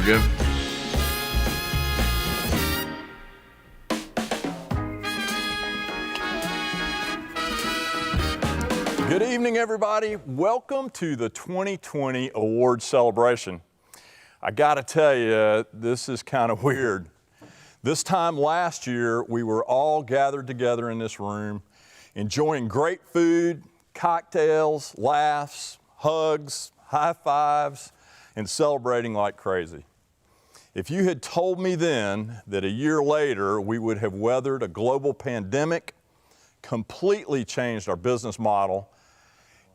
we go. Good evening, everybody. Welcome to the 2020 award celebration. I gotta tell you, this is kind of weird. This time last year, we were all gathered together in this room, enjoying great food, cocktails, laughs, hugs, high fives, and celebrating like crazy. If you had told me then that a year later we would have weathered a global pandemic, completely changed our business model,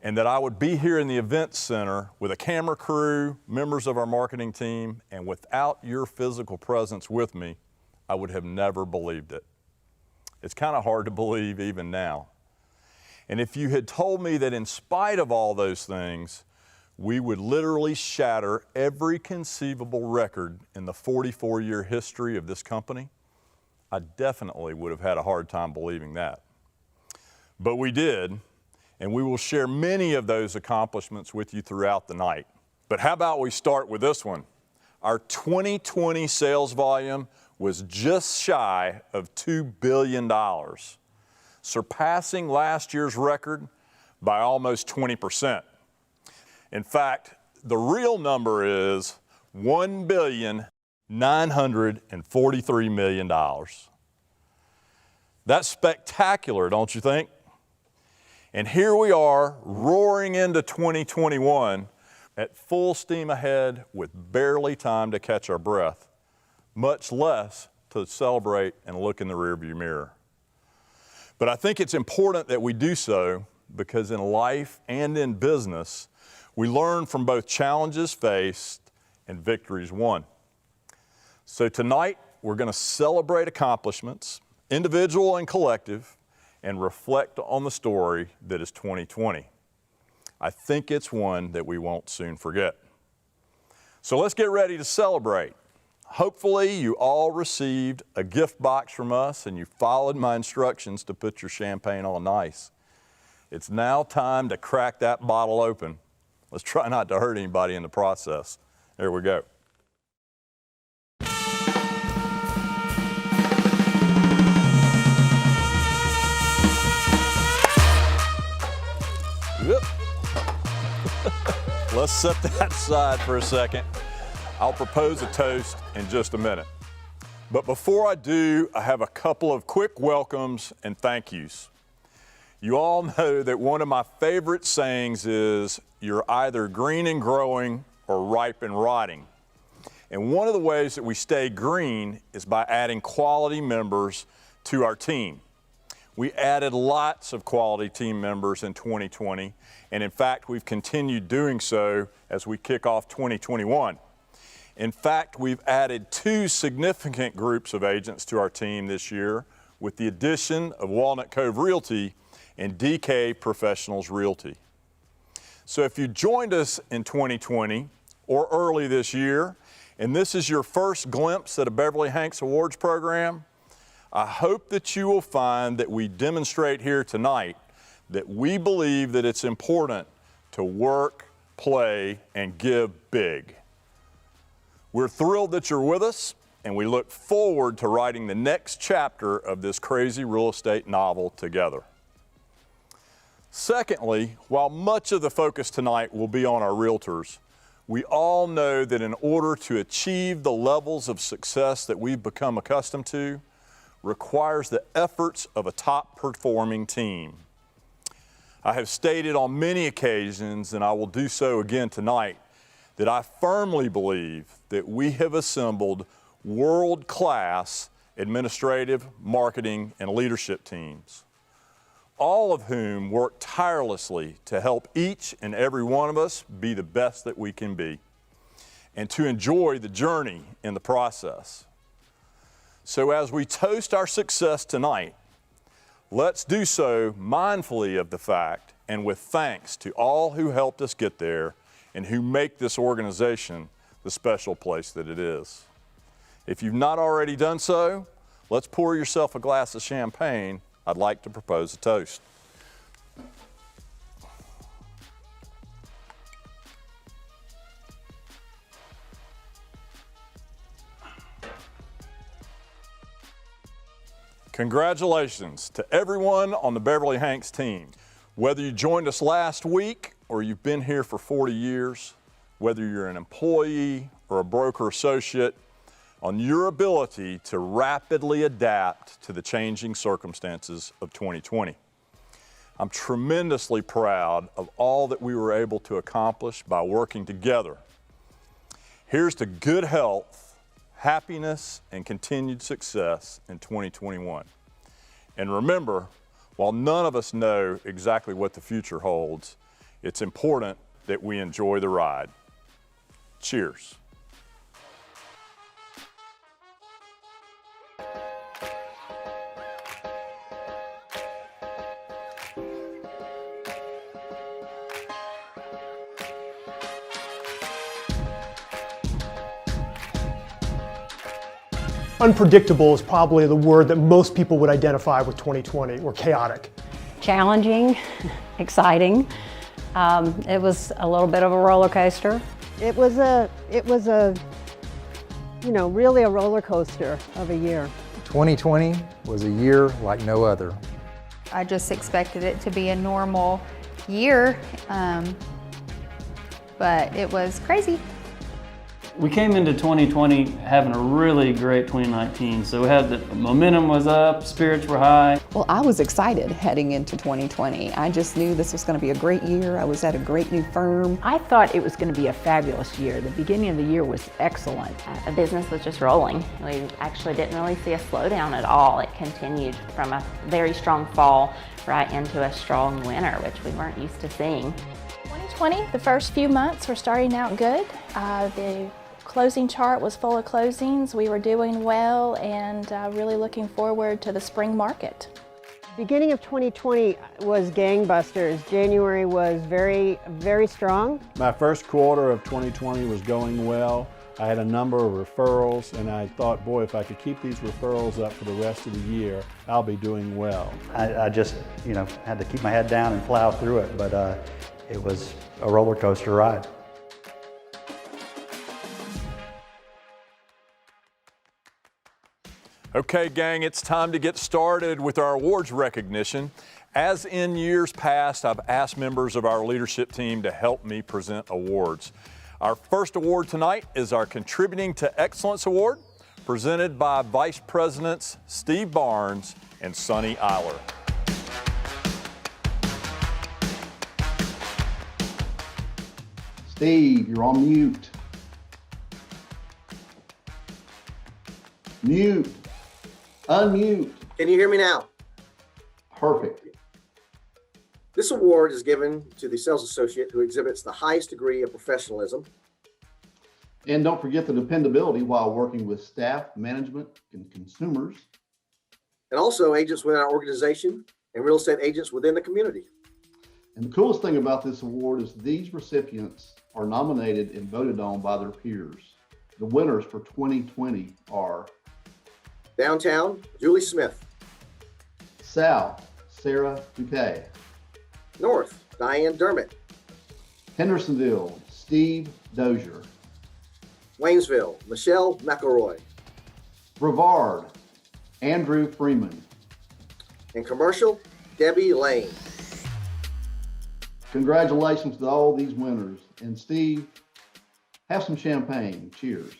and that I would be here in the event center with a camera crew, members of our marketing team, and without your physical presence with me, I would have never believed it. It's kind of hard to believe even now. And if you had told me that in spite of all those things, we would literally shatter every conceivable record in the 44-year history of this company, I definitely would have had a hard time believing that. But we did, and we will share many of those accomplishments with you throughout the night. But how about we start with this one? Our 2020 sales volume was just shy of $2 billion, surpassing last year's record by almost 20%. In fact, the real number is $1,943 million. That's spectacular, don't you think? And here we are, roaring into 2021 at full steam ahead with barely time to catch our breath, much less to celebrate and look in the rearview mirror. But I think it's important that we do so because in life and in business, we learn from both challenges faced and victories won. So tonight, we're going to celebrate accomplishments, individual and collective, and reflect on the story that is 2020. I think it's one that we won't soon forget. So let's get ready to celebrate. Hopefully you all received a gift box from us and you followed my instructions to put your champagne on nice. It's now time to crack that bottle open. Let's try not to hurt anybody in the process. There we go. Let's set that aside for a second. I'll propose a toast in just a minute. But before I do, I have a couple of quick welcomes and thank yous. You all know that one of my favorite sayings is, you're either green and growing or ripe and rotting. And one of the ways that we stay green is by adding quality members to our team. We added lots of quality team members in 2020, and in fact, we've continued doing so as we kick off 2021. In fact, we've added 2 significant groups of agents to our team this year with the addition of Walnut Cove Realty and DK Professionals Realty. So if you joined us in 2020 or early this year, and this is your first glimpse at a Beverly-Hanks Awards program, I hope that you will find that we demonstrate here tonight that we believe that it's important to work, play, and give big. We're thrilled that you're with us, and we look forward to writing the next chapter of this crazy real estate novel together. Secondly, while much of the focus tonight will be on our realtors, we all know that in order to achieve the levels of success that we've become accustomed to, requires the efforts of a top-performing team. I have stated on many occasions, and I will do so again tonight, that I firmly believe that we have assembled world-class administrative, marketing, and leadership teams, all of whom work tirelessly to help each and every one of us be the best that we can be, and to enjoy the journey in the process. So as we toast our success tonight, let's do so mindfully of the fact and with thanks to all who helped us get there and who make this organization the special place that it is. If you've not already done so, let's pour yourself a glass of champagne. I'd like to propose a toast. Congratulations to everyone on the Beverly-Hanks team. Whether you joined us last week or you've been here for 40 years, whether you're an employee or a broker associate, on your ability to rapidly adapt to the changing circumstances of 2020. I'm tremendously proud of all that we were able to accomplish by working together. Here's to good health, happiness, and continued success in 2021. And remember, while none of us know exactly what the future holds, it's important that we enjoy the ride. Cheers. Unpredictable is probably the word that most people would identify with 2020, or chaotic. Challenging, exciting. It was a little bit of a roller coaster. It was really a roller coaster of a year. 2020 was a year like no other. I just expected it to be a normal year, but it was crazy. We came into 2020 having a really great 2019, so we had the momentum was up, spirits were high. Well, I was excited heading into 2020. I just knew this was going to be a great year. I was at a great new firm. I thought it was going to be a fabulous year. The beginning of the year was excellent. The business was just rolling. We actually didn't really see a slowdown at all. It continued from a very strong fall right into a strong winter, which we weren't used to seeing. 2020, the first few months were starting out good. The closing chart was full of closings. We were doing well and really looking forward to the spring market. Beginning of 2020 was gangbusters. January was very, very strong. My first quarter of 2020 was going well. I had a number of referrals and I thought, boy, if I could keep these referrals up for the rest of the year, I'll be doing well. I just, had to keep my head down and plow through it, but it was a roller coaster ride. Okay, gang, it's time to get started with our awards recognition. As in years past, I've asked members of our leadership team to help me present awards. Our first award tonight is our Contributing to Excellence Award, presented by Vice Presidents Steve Barnes and Sonny Eiler. Steve, you're on mute. Mute. Unmute. Can you hear me now? Perfect. This award is given to the sales associate who exhibits the highest degree of professionalism. And don't forget the dependability while working with staff, management, and consumers. And also agents within our organization and real estate agents within the community. And the coolest thing about this award is these recipients are nominated and voted on by their peers. The winners for 2020 are Downtown, Julie Smith. South, Sarah Bouquet. North, Diane Dermott. Hendersonville, Steve Dozier. Waynesville, Michelle McElroy. Brevard, Andrew Freeman. And Commercial, Debbie Lane. Congratulations to all these winners. And Steve, have some champagne. Cheers.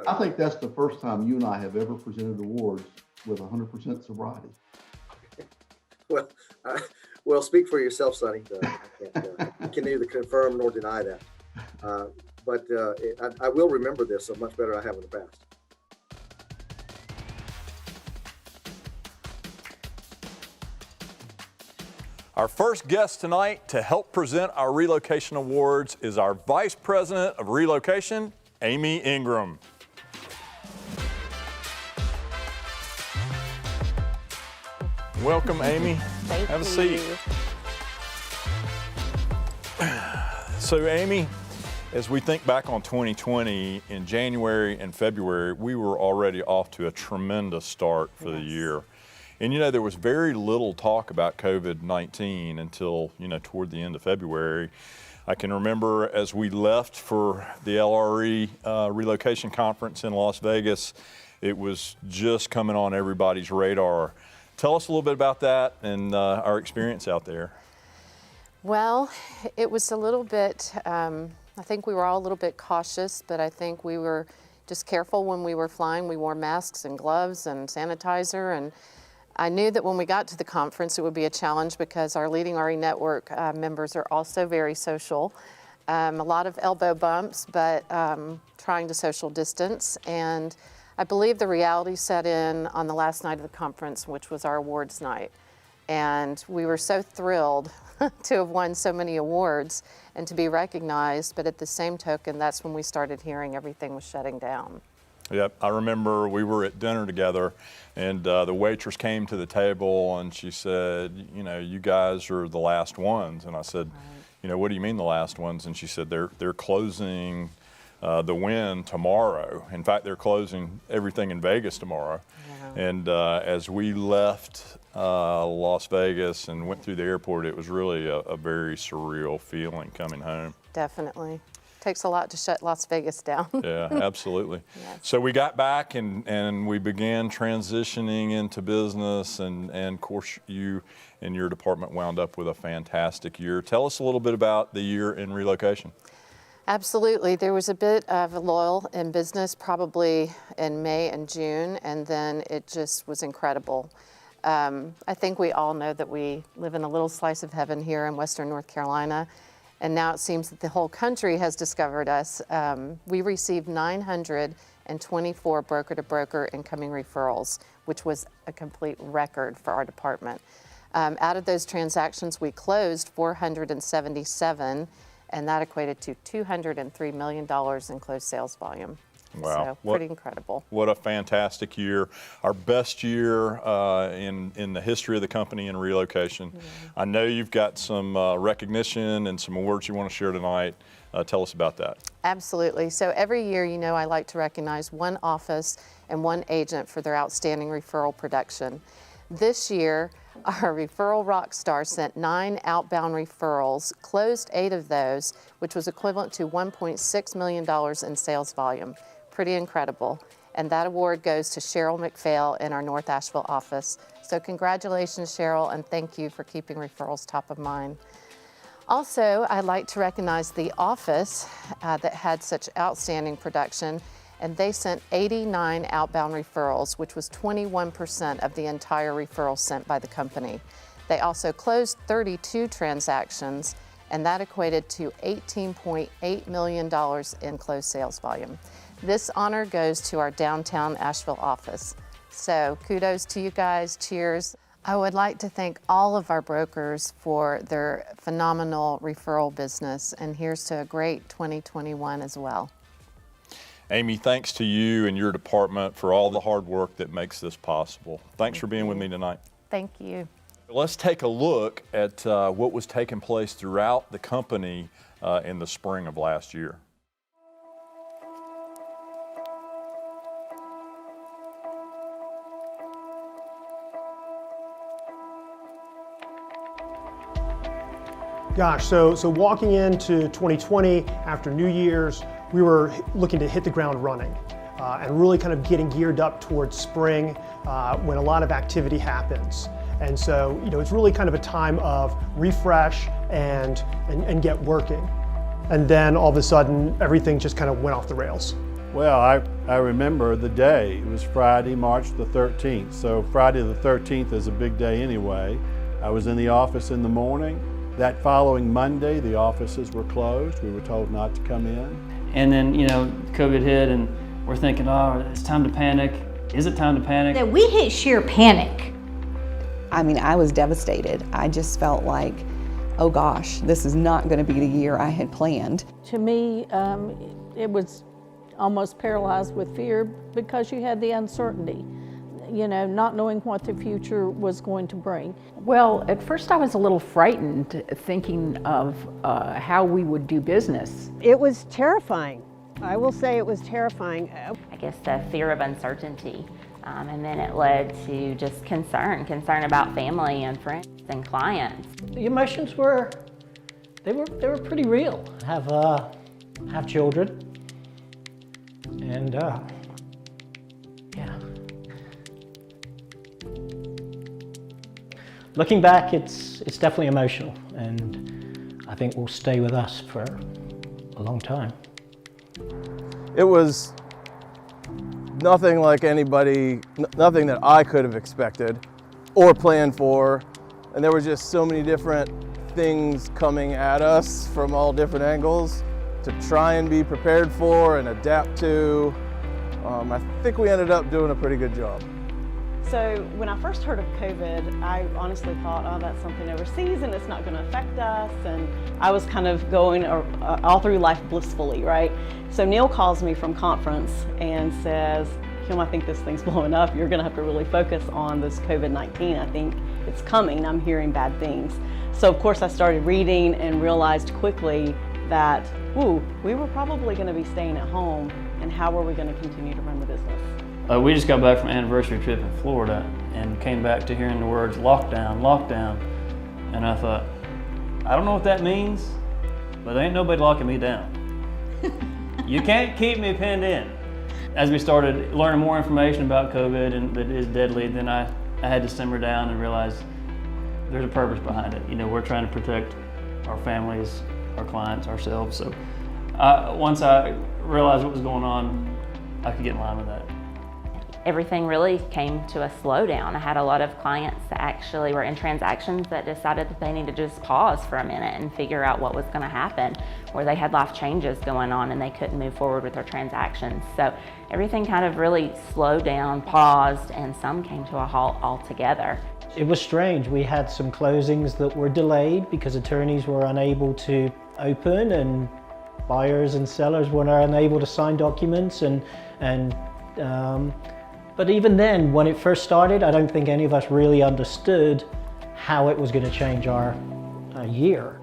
I think that's the first time you and I have ever presented awards with 100% sobriety. Well, speak for yourself, Sonny. I can neither confirm nor deny that. But I will remember this so much better than I have in the past. Our first guest tonight to help present our Relocation Awards is our Vice President of Relocation, Amy Ingram. Welcome, Amy. Have a seat. So, Amy, as we think back on 2020, in January and February, we were already off to a tremendous start for the year. And there was very little talk about COVID-19 until, toward the end of February. I can remember as we left for the LRE Relocation Conference in Las Vegas, it was just coming on everybody's radar. Tell us a little bit about that and our experience out there. Well, it was a little bit, I think we were all a little bit cautious, but I think we were just careful when we were flying. We wore masks and gloves and sanitizer, and I knew that when we got to the conference it would be a challenge because our Leading RE Network members are also very social. A lot of elbow bumps, but trying to social distance. And I believe the reality set in on the last night of the conference, which was our awards night. And we were so thrilled to have won so many awards and to be recognized, but at the same token, that's when we started hearing everything was shutting down. Yep, I remember we were at dinner together and the waitress came to the table and she said, you know, you guys are the last ones. And I said, you know, what do you mean the last ones? And she said, they're closing the Wynn tomorrow. In fact, they're closing everything in Vegas tomorrow. Yeah. And as we left Las Vegas and went through the airport, it was really a very surreal feeling coming home. Definitely. Takes a lot to shut Las Vegas down. Yeah, absolutely. Yes. So we got back and we began transitioning into business, and of course you and your department wound up with a fantastic year. Tell us a little bit about the year in relocation. Absolutely. There was a bit of a lull in business probably in May and June, and then it just was incredible. I think we all know that we live in a little slice of heaven here in Western North Carolina, and now it seems that the whole country has discovered us. We received 924 broker-to-broker incoming referrals, which was a complete record for our department. Out of those transactions, we closed 477, and that equated to $203 million in closed sales volume. Wow. So pretty incredible. What a fantastic year. Our best year in the history of the company in relocation. I know you've got some recognition and some awards you want to share tonight. Tell us about that. Absolutely. So every year, you know, I like to recognize one office and one agent for their outstanding referral production. This year, our referral rock star sent 9 outbound referrals, closed 8 of those, which was equivalent to $1.6 million in sales volume. Pretty incredible. And that award goes to Cheryl McPhail in our North Asheville office. So congratulations, Cheryl, and thank you for keeping referrals top of mind. Also, I'd like to recognize the office that had such outstanding production, and they sent 89 outbound referrals, which was 21% of the entire referrals sent by the company. They also closed 32 transactions, and that equated to $18.8 million in closed sales volume. This honor goes to our downtown Asheville office. So kudos to you guys, cheers. I would like to thank all of our brokers for their phenomenal referral business, and here's to a great 2021 as well. Amy, thanks to you and your department for all the hard work that makes this possible. Thanks for being with me tonight. Thank you. Let's take a look at what was taking place throughout the company in the spring of last year. Gosh, so walking into 2020 after New Year's, we were looking to hit the ground running and really kind of getting geared up towards spring when a lot of activity happens. And so, you know, it's really kind of a time of refresh and get working. And then all of a sudden, everything just kind of went off the rails. Well, I remember the day. It was Friday, March the 13th. So Friday the 13th is a big day anyway. I was in the office in the morning. That following Monday, the offices were closed. We were told not to come in. And then, you know, COVID hit and we're thinking, oh, it's time to panic. Is it time to panic? That we hit sheer panic. I mean, I was devastated. I just felt like, oh gosh, this is not going to be the year I had planned. To me, it was almost paralyzed with fear because you had the uncertainty, you know, not knowing what the future was going to bring. Well, at first I was a little frightened thinking of how we would do business. It was terrifying. I will say it was terrifying. I guess the fear of uncertainty. And then it led to just concern about family and friends and clients. The emotions were pretty real. Have children, and yeah. looking back, it's definitely emotional, and I think will stay with us for a long time. It was nothing like nothing that I could have expected or planned for, and there were just so many different things coming at us from all different angles to try and be prepared for and adapt to. I think we ended up doing a pretty good job. So when I first heard of COVID, I honestly thought, oh, that's something overseas and it's not going to affect us. And I was kind of going all through life blissfully, right? So Neil calls me from conference and says, Kim, I think this thing's blowing up. You're going to have to really focus on this COVID-19. I think it's coming. I'm hearing bad things. So of course I started reading and realized quickly that, ooh, we were probably going to be staying at home, and how were we going to continue to run the business? We just got back from an anniversary trip in Florida and came back to hearing the words lockdown, lockdown. And I thought, I don't know what that means, but there ain't nobody locking me down. You can't keep me pinned in. As we started learning more information about COVID and that it is deadly, then I had to simmer down and realize there's a purpose behind it. You know, we're trying to protect our families, our clients, ourselves. So once I realized what was going on, I could get in line with that. Everything really came to a slowdown. I had a lot of clients that actually were in transactions that decided that they needed to just pause for a minute and figure out what was going to happen, or they had life changes going on and they couldn't move forward with their transactions. So everything kind of really slowed down, paused, and some came to a halt altogether. It was strange. We had some closings that were delayed because attorneys were unable to open and buyers and sellers were unable to sign documents but even then, when it first started, I don't think any of us really understood how it was going to change our year.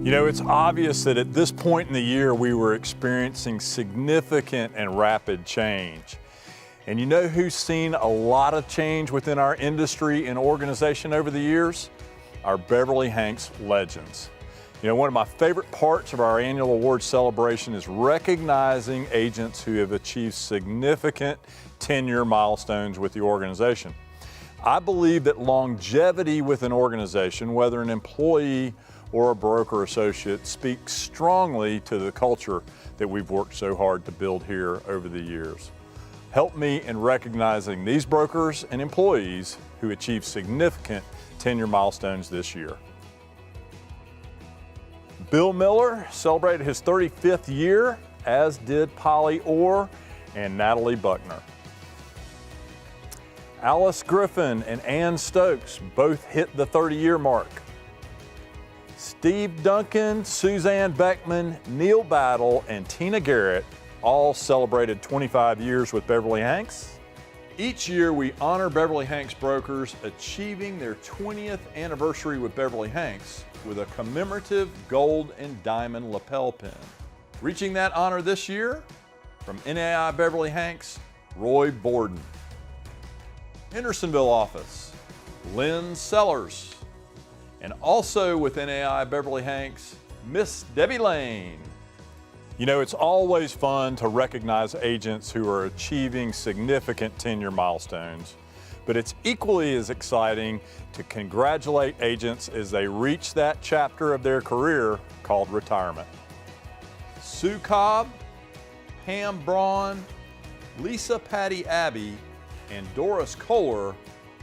You know, it's obvious that at this point in the year, we were experiencing significant and rapid change. And you know who's seen a lot of change within our industry and organization over the years? Our Beverly-Hanks legends. You know, one of my favorite parts of our annual award celebration is recognizing agents who have achieved significant tenure milestones with the organization. I believe that longevity with an organization, whether an employee or a broker associate, speaks strongly to the culture that we've worked so hard to build here over the years. Help me in recognizing these brokers and employees who achieved significant tenure milestones this year. Bill Miller celebrated his 35th year, as did Polly Orr and Natalie Buckner. Alice Griffin and Ann Stokes both hit the 30-year mark. Steve Duncan, Suzanne Beckman, Neil Battle, and Tina Garrett all celebrated 25 years with Beverly-Hanks. Each year we honor Beverly-Hanks brokers achieving their 20th anniversary with Beverly-Hanks with a commemorative gold and diamond lapel pin. Reaching that honor this year, from NAI Beverly-Hanks, Roy Borden. Hendersonville office, Lynn Sellers. And also with NAI Beverly-Hanks, Miss Debbie Lane. You know, it's always fun to recognize agents who are achieving significant tenure milestones, but it's equally as exciting to congratulate agents as they reach that chapter of their career called retirement. Sue Cobb, Pam Braun, Lisa Patty Abbey, and Doris Kohler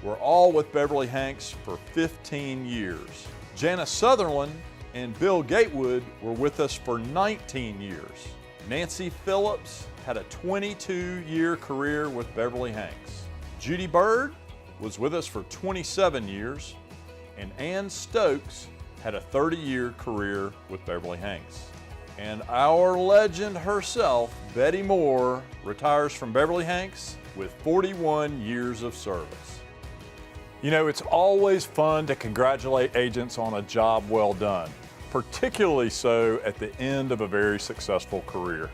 were all with Beverly-Hanks for 15 years. Janice Sutherland and Bill Gatewood were with us for 19 years. Nancy Phillips had a 22-year career with Beverly-Hanks. Judy Bird was with us for 27 years, and Ann Stokes had a 30-year career with Beverly-Hanks. And our legend herself, Betty Moore, retires from Beverly-Hanks with 41 years of service. You know, it's always fun to congratulate agents on a job well done, particularly so at the end of a very successful career.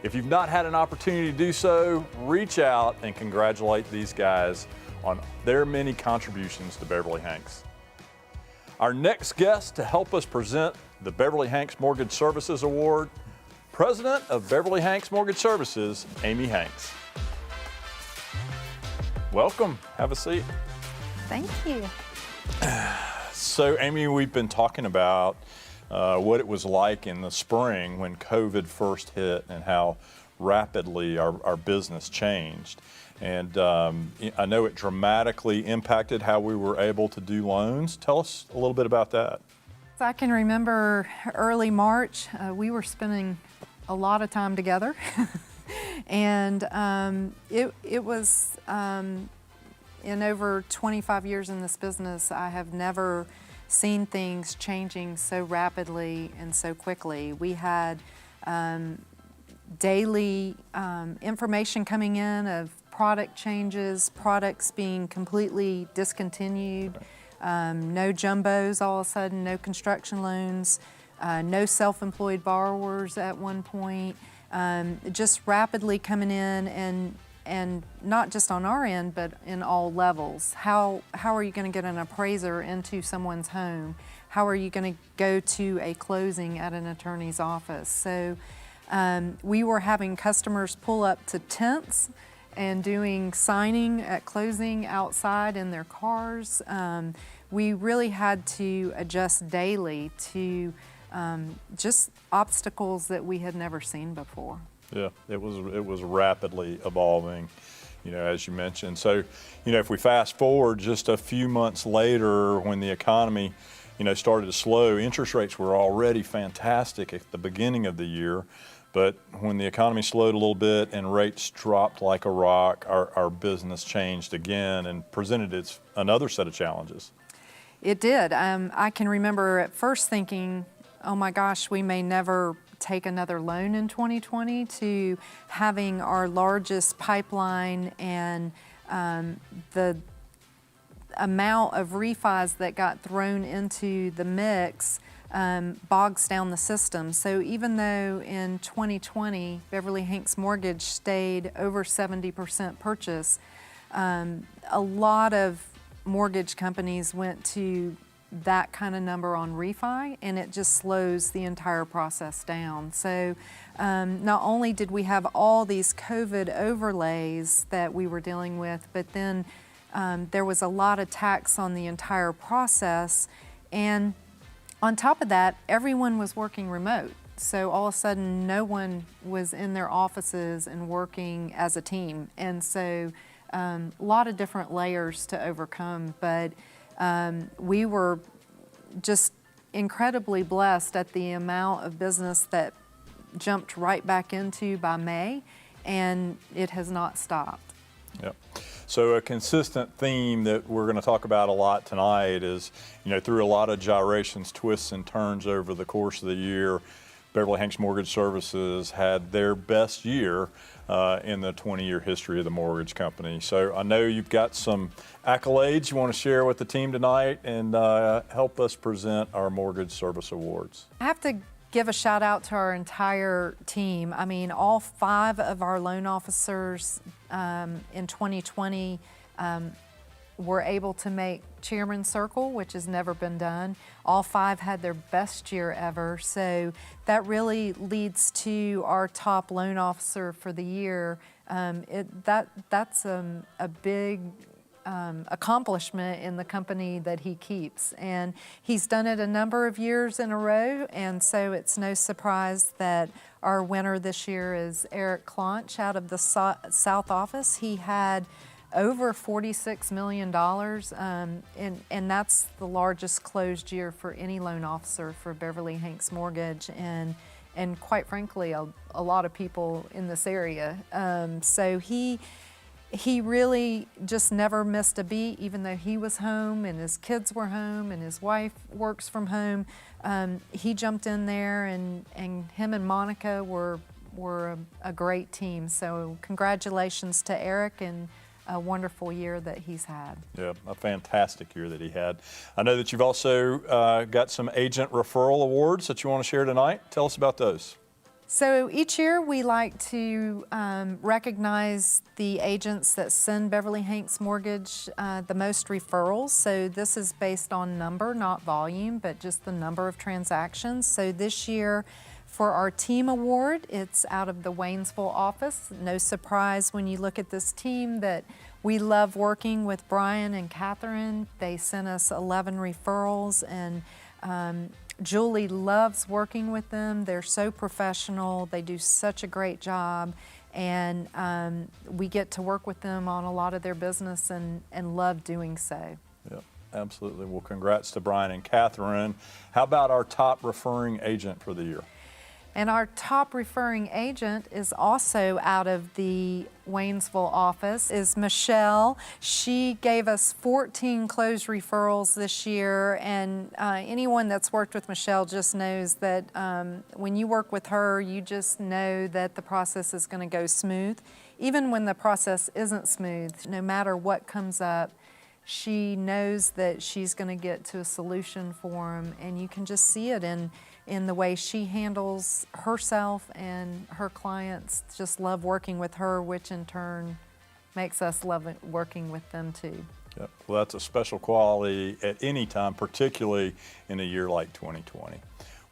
If you've not had an opportunity to do so, reach out and congratulate these guys on their many contributions to Beverly-Hanks. Our next guest to help us present the Beverly-Hanks Mortgage Services Award, President of Beverly-Hanks Mortgage Services, Amy Hanks. welcome. Have a seat. Thank you. So, Amy, we've been talking about what it was like in the spring when COVID first hit and how rapidly our business changed. And I know it dramatically impacted how we were able to do loans. Tell us a little bit about that. I can remember early March, we were spending a lot of time together. And it was, in over 25 years in this business, I have never seen things changing so rapidly and so quickly. We had daily information coming in of product changes, products being completely discontinued, no jumbos all of a sudden, no construction loans, no self-employed borrowers at one point, just rapidly coming in and not just on our end, but in all levels. How are you going to get an appraiser into someone's home? How are you going to go to a closing at an attorney's office? So we were having customers pull up to tents and doing signing at closing outside in their cars. We really had to adjust daily to just obstacles that we had never seen before. Yeah, it was rapidly evolving, as you mentioned. So, if we fast forward just a few months later, when the economy, started to slow, interest rates were already fantastic at the beginning of the year. But when the economy slowed a little bit and rates dropped like a rock, our business changed again and presented another set of challenges. It did. I can remember at first thinking, oh my gosh, we may never take another loan in 2020, to having our largest pipeline and the amount of refis that got thrown into the mix bogs down the system. So even though in 2020 Beverly-Hanks mortgage stayed over 70% purchase, a lot of mortgage companies went to that kind of number on refi, and it just slows the entire process down. So not only did we have all these COVID overlays that we were dealing with, but then there was a lot of tax on the entire process, and on top of that, everyone was working remote. So all of a sudden, no one was in their offices and working as a team. And so a lot of different layers to overcome, but we were just incredibly blessed at the amount of business that jumped right back into by May, and it has not stopped. Yep. So a consistent theme that we're going to talk about a lot tonight is, through a lot of gyrations, twists, and turns over the course of the year, Beverly-Hanks Mortgage Services had their best year in the 20-year history of the mortgage company. So I know you've got some accolades you want to share with the team tonight and help us present our Mortgage Service Awards. I have to give a shout out to our entire team. I mean, all 5 of our loan officers in 2020 were able to make Chairman's Circle, which has never been done. All 5 had their best year ever. So that really leads to our top loan officer for the year. That's a big accomplishment in the company that he keeps. And he's done it a number of years in a row, and so it's no surprise that our winner this year is Eric Claunch out of the South Office. He had over $46 million, and that's the largest closed year for any loan officer for Beverly-Hanks Mortgage, and quite frankly, a lot of people in this area. So he really just never missed a beat, even though he was home and his kids were home and his wife works from home. He jumped in there, and him and Monica were a great team. So congratulations to Eric, and a wonderful year that he's had. Yeah, a fantastic year that he had. I know that you've also got some agent referral awards that you want to share tonight. Tell us about those. So each year we like to recognize the agents that send Beverly-Hanks Mortgage the most referrals. So this is based on number, not volume, but just the number of transactions. So this year for our team award, it's out of the Waynesville office. No surprise when you look at this team that We love working with Brian and Catherine. They sent us 11 referrals, and Julie loves working with them. They're so professional. They do such a great job, and we get to work with them on a lot of their business and love doing so. Yep, absolutely. Well, congrats to Brian and Catherine. How about our top referring agent for the year? And our top referring agent is also out of the Waynesville office, is Michelle. She gave us 14 closed referrals this year, and anyone that's worked with Michelle just knows that when you work with her, you just know that the process is going to go smooth. Even when the process isn't smooth, no matter what comes up, she knows that she's going to get to a solution for them, and you can just see it in the way she handles herself, and her clients just love working with her, which in turn makes us love working with them too. Yep. Well, that's a special quality at any time, particularly in a year like 2020.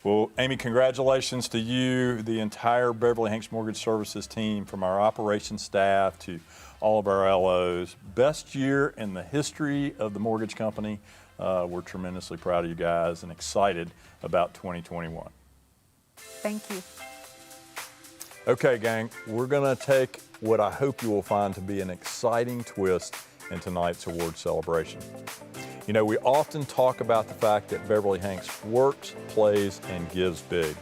Well, Amy, congratulations to you, the entire Beverly-Hanks Mortgage Services team, from our operations staff to all of our LOs. Best year in the history of the mortgage company. We're tremendously proud of you guys and excited about 2021. Thank you. Okay, gang, we're going to take what I hope you will find to be an exciting twist in tonight's award celebration. You know, we often talk about the fact that Beverly-Hanks works, plays, and gives big.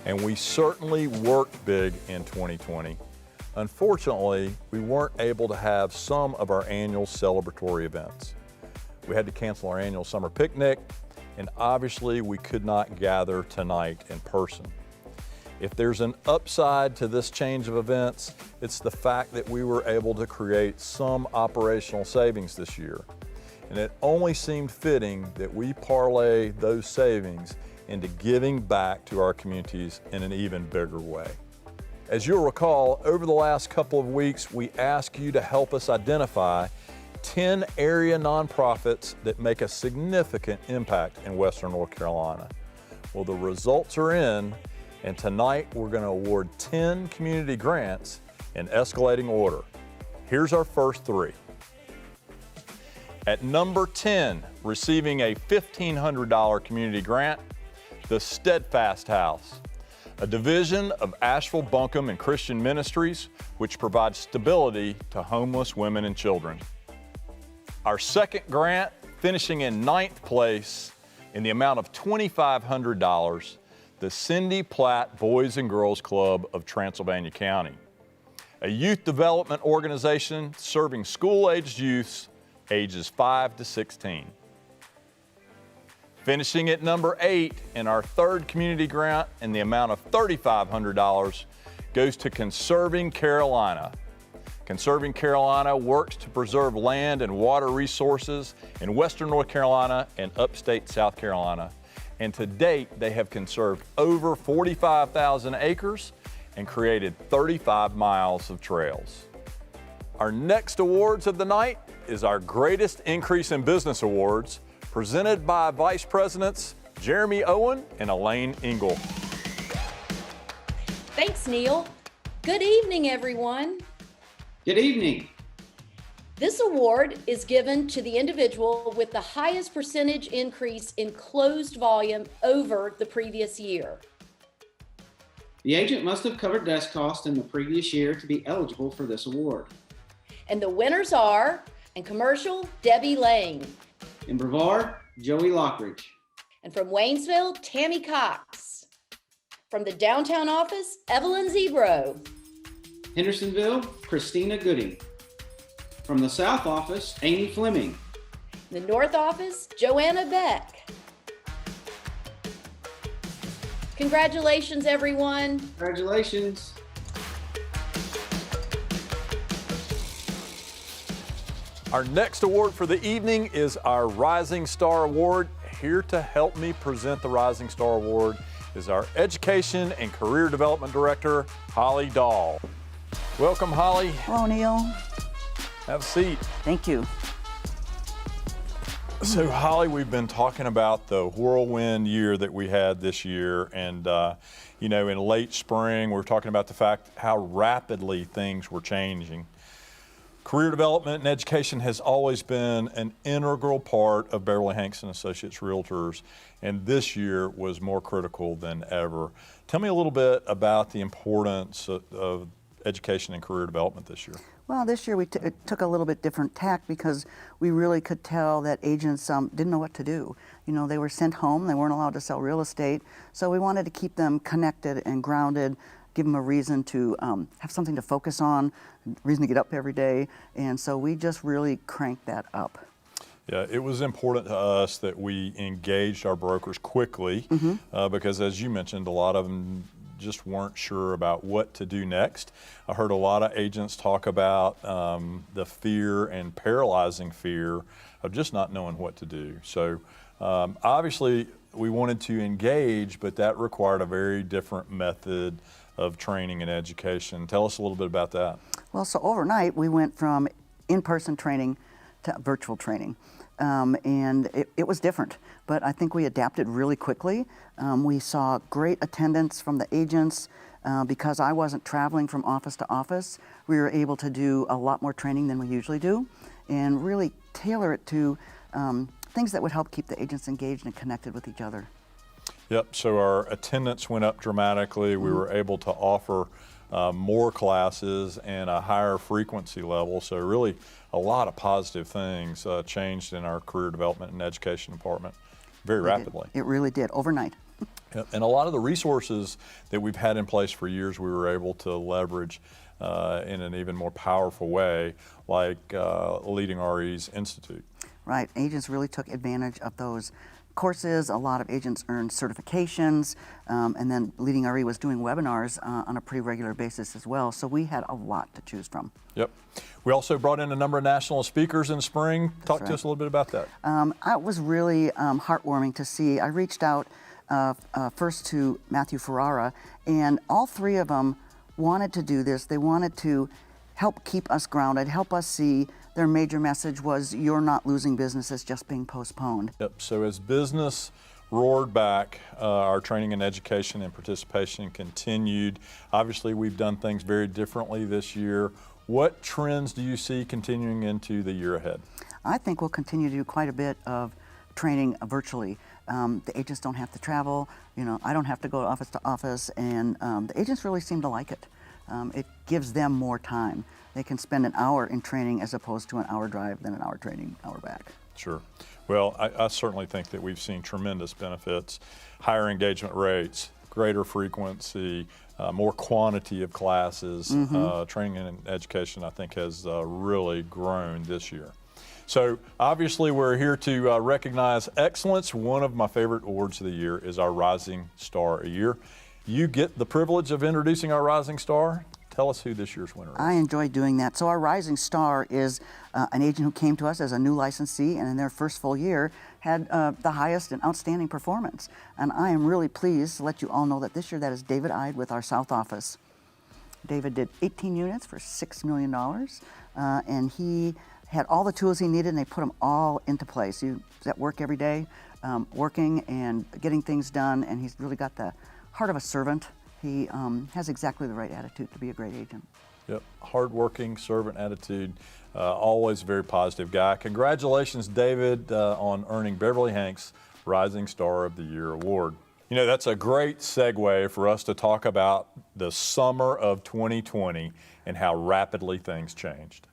And we certainly worked big in 2020. Unfortunately, we weren't able to have some of our annual celebratory events. We had to cancel our annual summer picnic, and obviously we could not gather tonight in person. If there's an upside to this change of events, it's the fact that we were able to create some operational savings this year. And it only seemed fitting that we parlay those savings into giving back to our communities in an even bigger way. As you'll recall, over the last couple of weeks, we asked you to help us identify 10 area nonprofits that make a significant impact in Western North Carolina. Well, the results are in, and tonight we're going to award 10 community grants in escalating order. Here's our first three. At number 10, receiving a $1,500 community grant, the Steadfast House, a division of Asheville Buncombe and Christian Ministries, which provides stability to homeless women and children. Our second grant, finishing in 9th place in the amount of $2,500, the Cindy Platt Boys and Girls Club of Transylvania County, a youth development organization serving school-aged youths ages 5 to 16. Finishing at number 8 in our third community grant in the amount of $3,500 goes to Conserving Carolina. Conserving Carolina works to preserve land and water resources in Western North Carolina and upstate South Carolina. And to date, they have conserved over 45,000 acres and created 35 miles of trails. Our next awards of the night is our Greatest Increase in Business Awards, presented by Vice Presidents Jeremy Owen and Elaine Engel. Thanks, Neil. Good evening, everyone. Good evening. This award is given to the individual with the highest percentage increase in closed volume over the previous year. The agent must have covered desk costs in the previous year to be eligible for this award. And the winners are, in commercial, Debbie Lane. In Brevard, Joey Lockridge. And from Waynesville, Tammy Cox. From the downtown office, Evelyn Zebro. Hendersonville, Christina Goody. From the south office, Amy Fleming. The north office, Joanna Beck. Congratulations, everyone. Congratulations. Our next award for the evening is our Rising Star Award. Here to help me present the Rising Star Award is our Education and Career Development Director, Holly Dahl. Welcome, Holly. Hello, Neil. Have a seat. Thank you. So, Holly, we've been talking about the whirlwind year that we had this year, and you know, in late spring, we were talking about the fact how rapidly things were changing. Of Career development and education has always been an integral part of Beverly-Hanks and Associates Realtors, and this year was more critical than ever. Tell me a little bit about the importance of education and career development this year. Well, this year we took a little bit different tack because we really could tell that agents didn't know what to do. You know, they were sent home, they weren't allowed to sell real estate, so we wanted to keep them connected and grounded, give them a reason to have something to focus on, reason to get up every day, and so we just really cranked that up. Yeah, it was important to us that we engaged our brokers quickly because, as you mentioned, a lot of them just weren't sure about what to do next. I heard a lot of agents talk about the fear and paralyzing fear of just not knowing what to do. So obviously we wanted to engage, but that required a very different method of training and education. Tell us a little bit about that. Well, so overnight we went from in-person training to virtual training. And it was different, but I think we adapted really quickly. We saw great attendance from the agents. Because I wasn't traveling from office to office, we were able to do a lot more training than we usually do and really tailor it to things that would help keep the agents engaged and connected with each other. Yep, so our attendance went up dramatically. We were able to offer more classes and a higher frequency level. So really a lot of positive things changed in our career development and education department very rapidly. It really did, overnight. Yep. And a lot of the resources that we've had in place for years, we were able to leverage in an even more powerful way, like Leading RE's Institute. Right, agents really took advantage of those courses. A lot of agents earned certifications, and then Leading RE was doing webinars on a pretty regular basis as well, so we had a lot to choose from. Yep. We also brought in a number of national speakers in spring. Talk to us a little bit about that. It was really heartwarming to see. I reached out first to Matthew Ferrara, and all three of them wanted to do this. They wanted to help keep us grounded, help us see. Their major message was, you're not losing business, it's just being postponed. Yep, so as business roared back, our training and education and participation continued. Obviously, we've done things very differently this year. What trends do you see continuing into the year ahead? I think we'll continue to do quite a bit of training virtually. The agents don't have to travel, you know, I don't have to go office to office, and the agents really seem to like it. It gives them more time. They can spend an hour in training as opposed to an hour drive, then an hour training, hour back. Sure. Well, I certainly think that we've seen tremendous benefits, higher engagement rates, greater frequency, more quantity of classes. Training and education, I think, has really grown this year. So obviously we're here to recognize excellence. One of my favorite awards of the year is our Rising Star a Year. You get the privilege of introducing our Rising Star. Tell us who this year's winner is. I enjoy doing that. So our Rising Star is an agent who came to us as a new licensee, and in their first full year had the highest and outstanding performance. And I am really pleased to let you all know that this year that is David Ide with our South office. David did 18 units for $6 million, and he had all the tools he needed, and they put them all into place. He's at work every day, working and getting things done, and he's really got the heart of a servant. He has exactly the right attitude to be a great agent. Yep, hardworking, servant attitude, always a very positive guy. Congratulations, David, on earning Beverly-Hanks Rising Star of the Year Award. You know, that's a great segue for us to talk about the summer of 2020 and how rapidly things changed.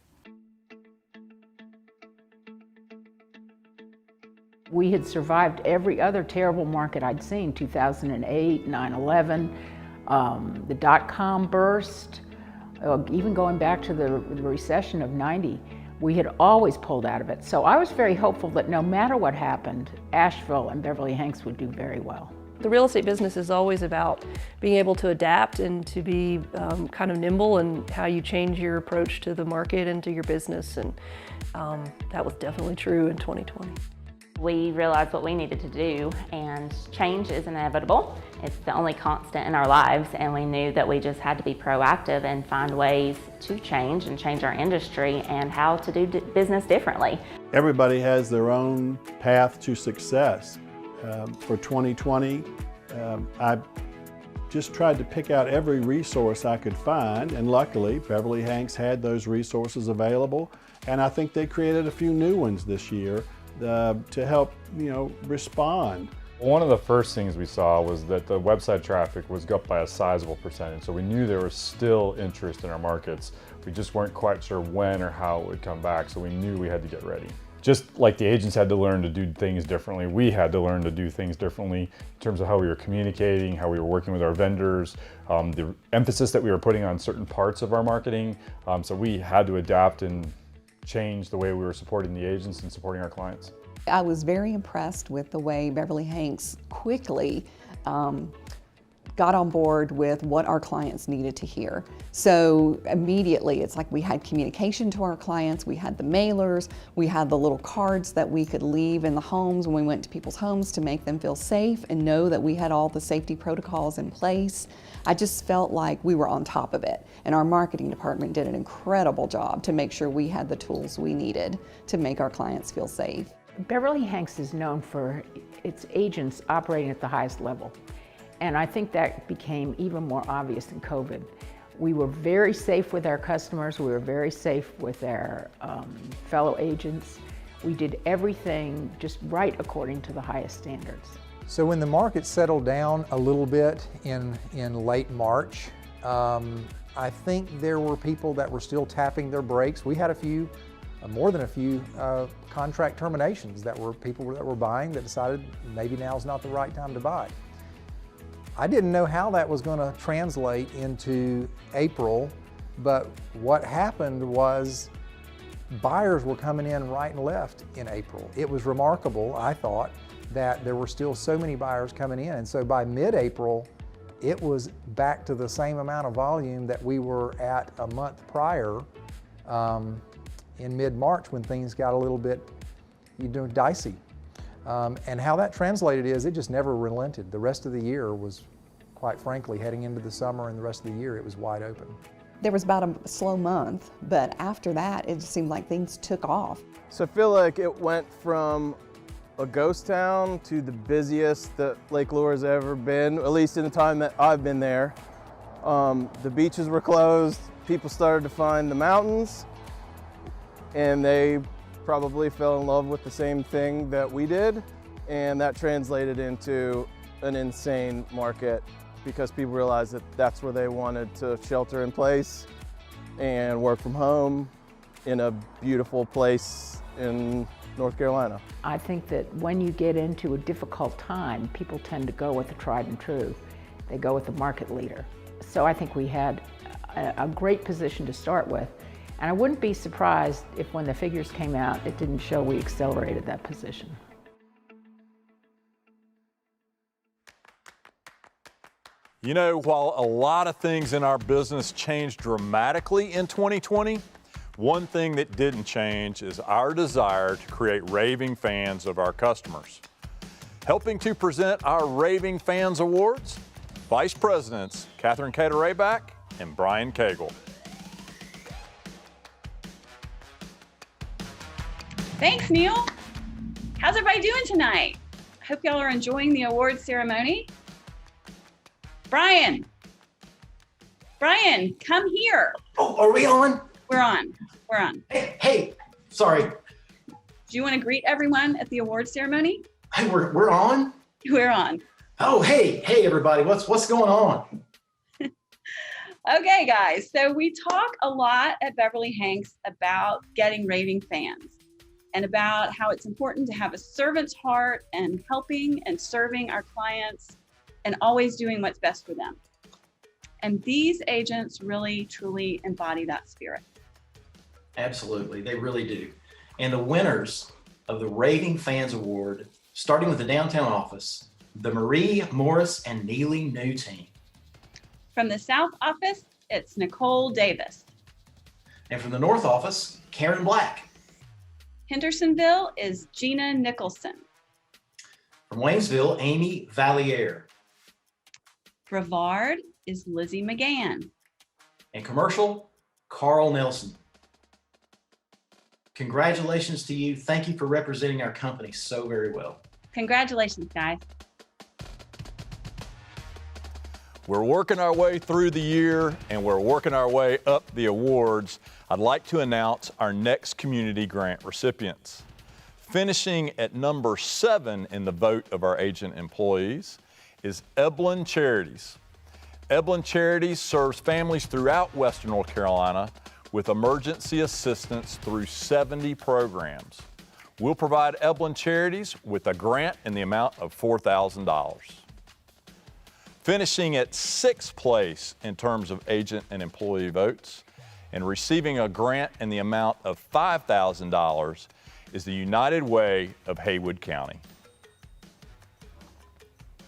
We had survived every other terrible market I'd seen, 2008, 9/11, the dot-com burst, even going back to the recession of 90. We had always pulled out of it. So I was very hopeful that no matter what happened, Asheville and Beverly-Hanks would do very well. The real estate business is always about being able to adapt and to be kind of nimble in how you change your approach to the market and to your business, and that was definitely true in 2020. We realized what we needed to do, and change is inevitable. It's the only constant in our lives, and we knew that we just had to be proactive and find ways to change and change our industry and how to do business differently. Everybody has their own path to success. For 2020, I just tried to pick out every resource I could find, and luckily Beverly-Hanks had those resources available, and I think they created a few new ones this year to help, respond. One of the first things we saw was that the website traffic was up by a sizable percentage, so we knew there was still interest in our markets. We just weren't quite sure when or how it would come back, so we knew we had to get ready. Just like the agents had to learn to do things differently, we had to learn to do things differently in terms of how we were communicating, how we were working with our vendors, the emphasis that we were putting on certain parts of our marketing. So we had to adapt and change the way we were supporting the agents and supporting our clients. I was very impressed with the way Beverly-Hanks quickly got on board with what our clients needed to hear. So immediately it's like we had communication to our clients, we had the mailers, we had the little cards that we could leave in the homes when we went to people's homes to make them feel safe and know that we had all the safety protocols in place. I just felt like we were on top of it, and our marketing department did an incredible job to make sure we had the tools we needed to make our clients feel safe. Beverly-Hanks is known for its agents operating at the highest level. And I think that became even more obvious in COVID. We were very safe with our customers. We were very safe with our fellow agents. We did everything just right according to the highest standards. So when the market settled down a little bit in late March, I think there were people that were still tapping their brakes. We had a few, more than a few contract terminations that were people that were buying that decided maybe now's not the right time to buy. I didn't know how that was going to translate into April, but what happened was buyers were coming in right and left in April. It was remarkable, I thought, that there were still so many buyers coming in. And so by mid-April, it was back to the same amount of volume that we were at a month prior in mid-March when things got a little bit dicey. And how that translated is it just never relented. The rest of the year was, quite frankly, heading into the summer and the rest of the year, it was wide open. There was about a slow month, but after that, it just seemed like things took off. So I feel like it went from a ghost town to the busiest that Lake Lure's ever been, at least in the time that I've been there. The beaches were closed, people started to find the mountains, and they probably fell in love with the same thing that we did, and that translated into an insane market because people realized that that's where they wanted to shelter in place and work from home in a beautiful place in North Carolina. I think that when you get into a difficult time, people tend to go with the tried and true. They go with the market leader. So I think we had a great position to start with. And I wouldn't be surprised if when the figures came out, it didn't show we accelerated that position. You know, while a lot of things in our business changed dramatically in 2020, one thing that didn't change is our desire to create raving fans of our customers. Helping to present our Raving Fans Awards, Vice Presidents Catherine Cater-Rayback and Brian Cagle. Thanks, Neil. How's everybody doing tonight? I hope y'all are enjoying the awards ceremony. Brian, come here. Oh, are we on? We're on. Hey, sorry. Do you want to greet everyone at the awards ceremony? Hey, we're on? We're on. Oh, hey, everybody, what's going on? Okay, guys, so we talk a lot at Beverly-Hanks about getting raving fans and about how it's important to have a servant's heart and helping and serving our clients and always doing what's best for them. And these agents really, truly embody that spirit. Absolutely, they really do. And the winners of the Raving Fans Award, starting with the downtown office, the Marie, Morris, and Neely New team. From the South office, it's Nicole Davis. And from the North office, Karen Black. Hendersonville is Gina Nicholson. From Waynesville, Amy Valliere. Brevard is Lizzie McGann. And commercial, Carl Nelson. Congratulations to you. Thank you for representing our company so very well. Congratulations, guys. We're working our way through the year and we're working our way up the awards. I'd like to announce our next community grant recipients. Finishing at number 7 in the vote of our agent employees is Eblin Charities. Eblin Charities serves families throughout Western North Carolina with emergency assistance through 70 programs. We'll provide Eblin Charities with a grant in the amount of $4,000. Finishing at 6th place in terms of agent and employee votes and receiving a grant in the amount of $5,000 is the United Way of Haywood County.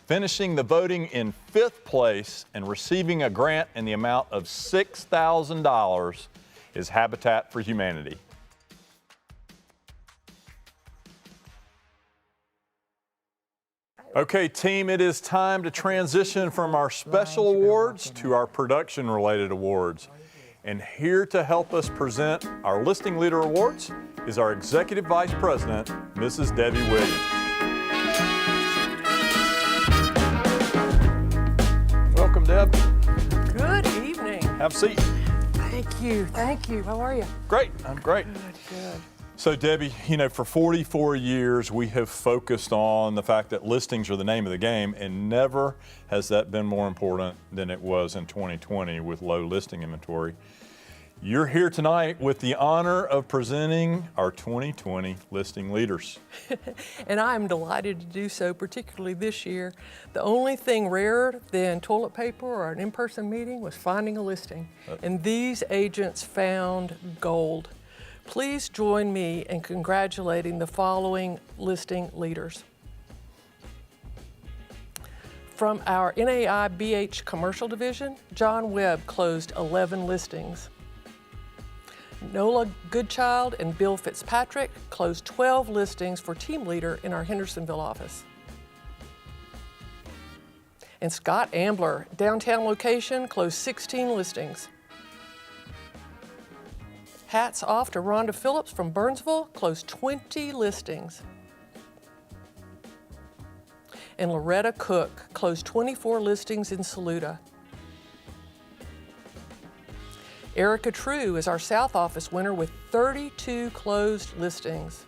Finishing the voting in 5th place and receiving a grant in the amount of $6,000 is Habitat for Humanity. Okay, team, it is time to transition from our special awards to our production-related awards. And here to help us present our Listing Leader Awards is our Executive Vice President, Mrs. Debbie Williams. Welcome, Deb. Good evening. Have a seat. Thank you. Thank you. How are you? Great. I'm great. Good. So Debbie, you know, for 44 years, we have focused on the fact that listings are the name of the game, and never has that been more important than it was in 2020 with low listing inventory. You're here tonight with the honor of presenting our 2020 listing leaders. And I'm delighted to do so, particularly this year. The only thing rarer than toilet paper or an in-person meeting was finding a listing. And these agents found gold. Please join me in congratulating the following listing leaders. From our NAI BH Commercial Division, John Webb closed 11 listings. Nola Goodchild and Bill Fitzpatrick closed 12 listings for team leader in our Hendersonville office. And Scott Ambler, downtown location, closed 16 listings. Hats off to Rhonda Phillips from Burnsville, closed 20 listings. And Loretta Cook closed 24 listings in Saluda. Erica True is our South Office winner with 32 closed listings.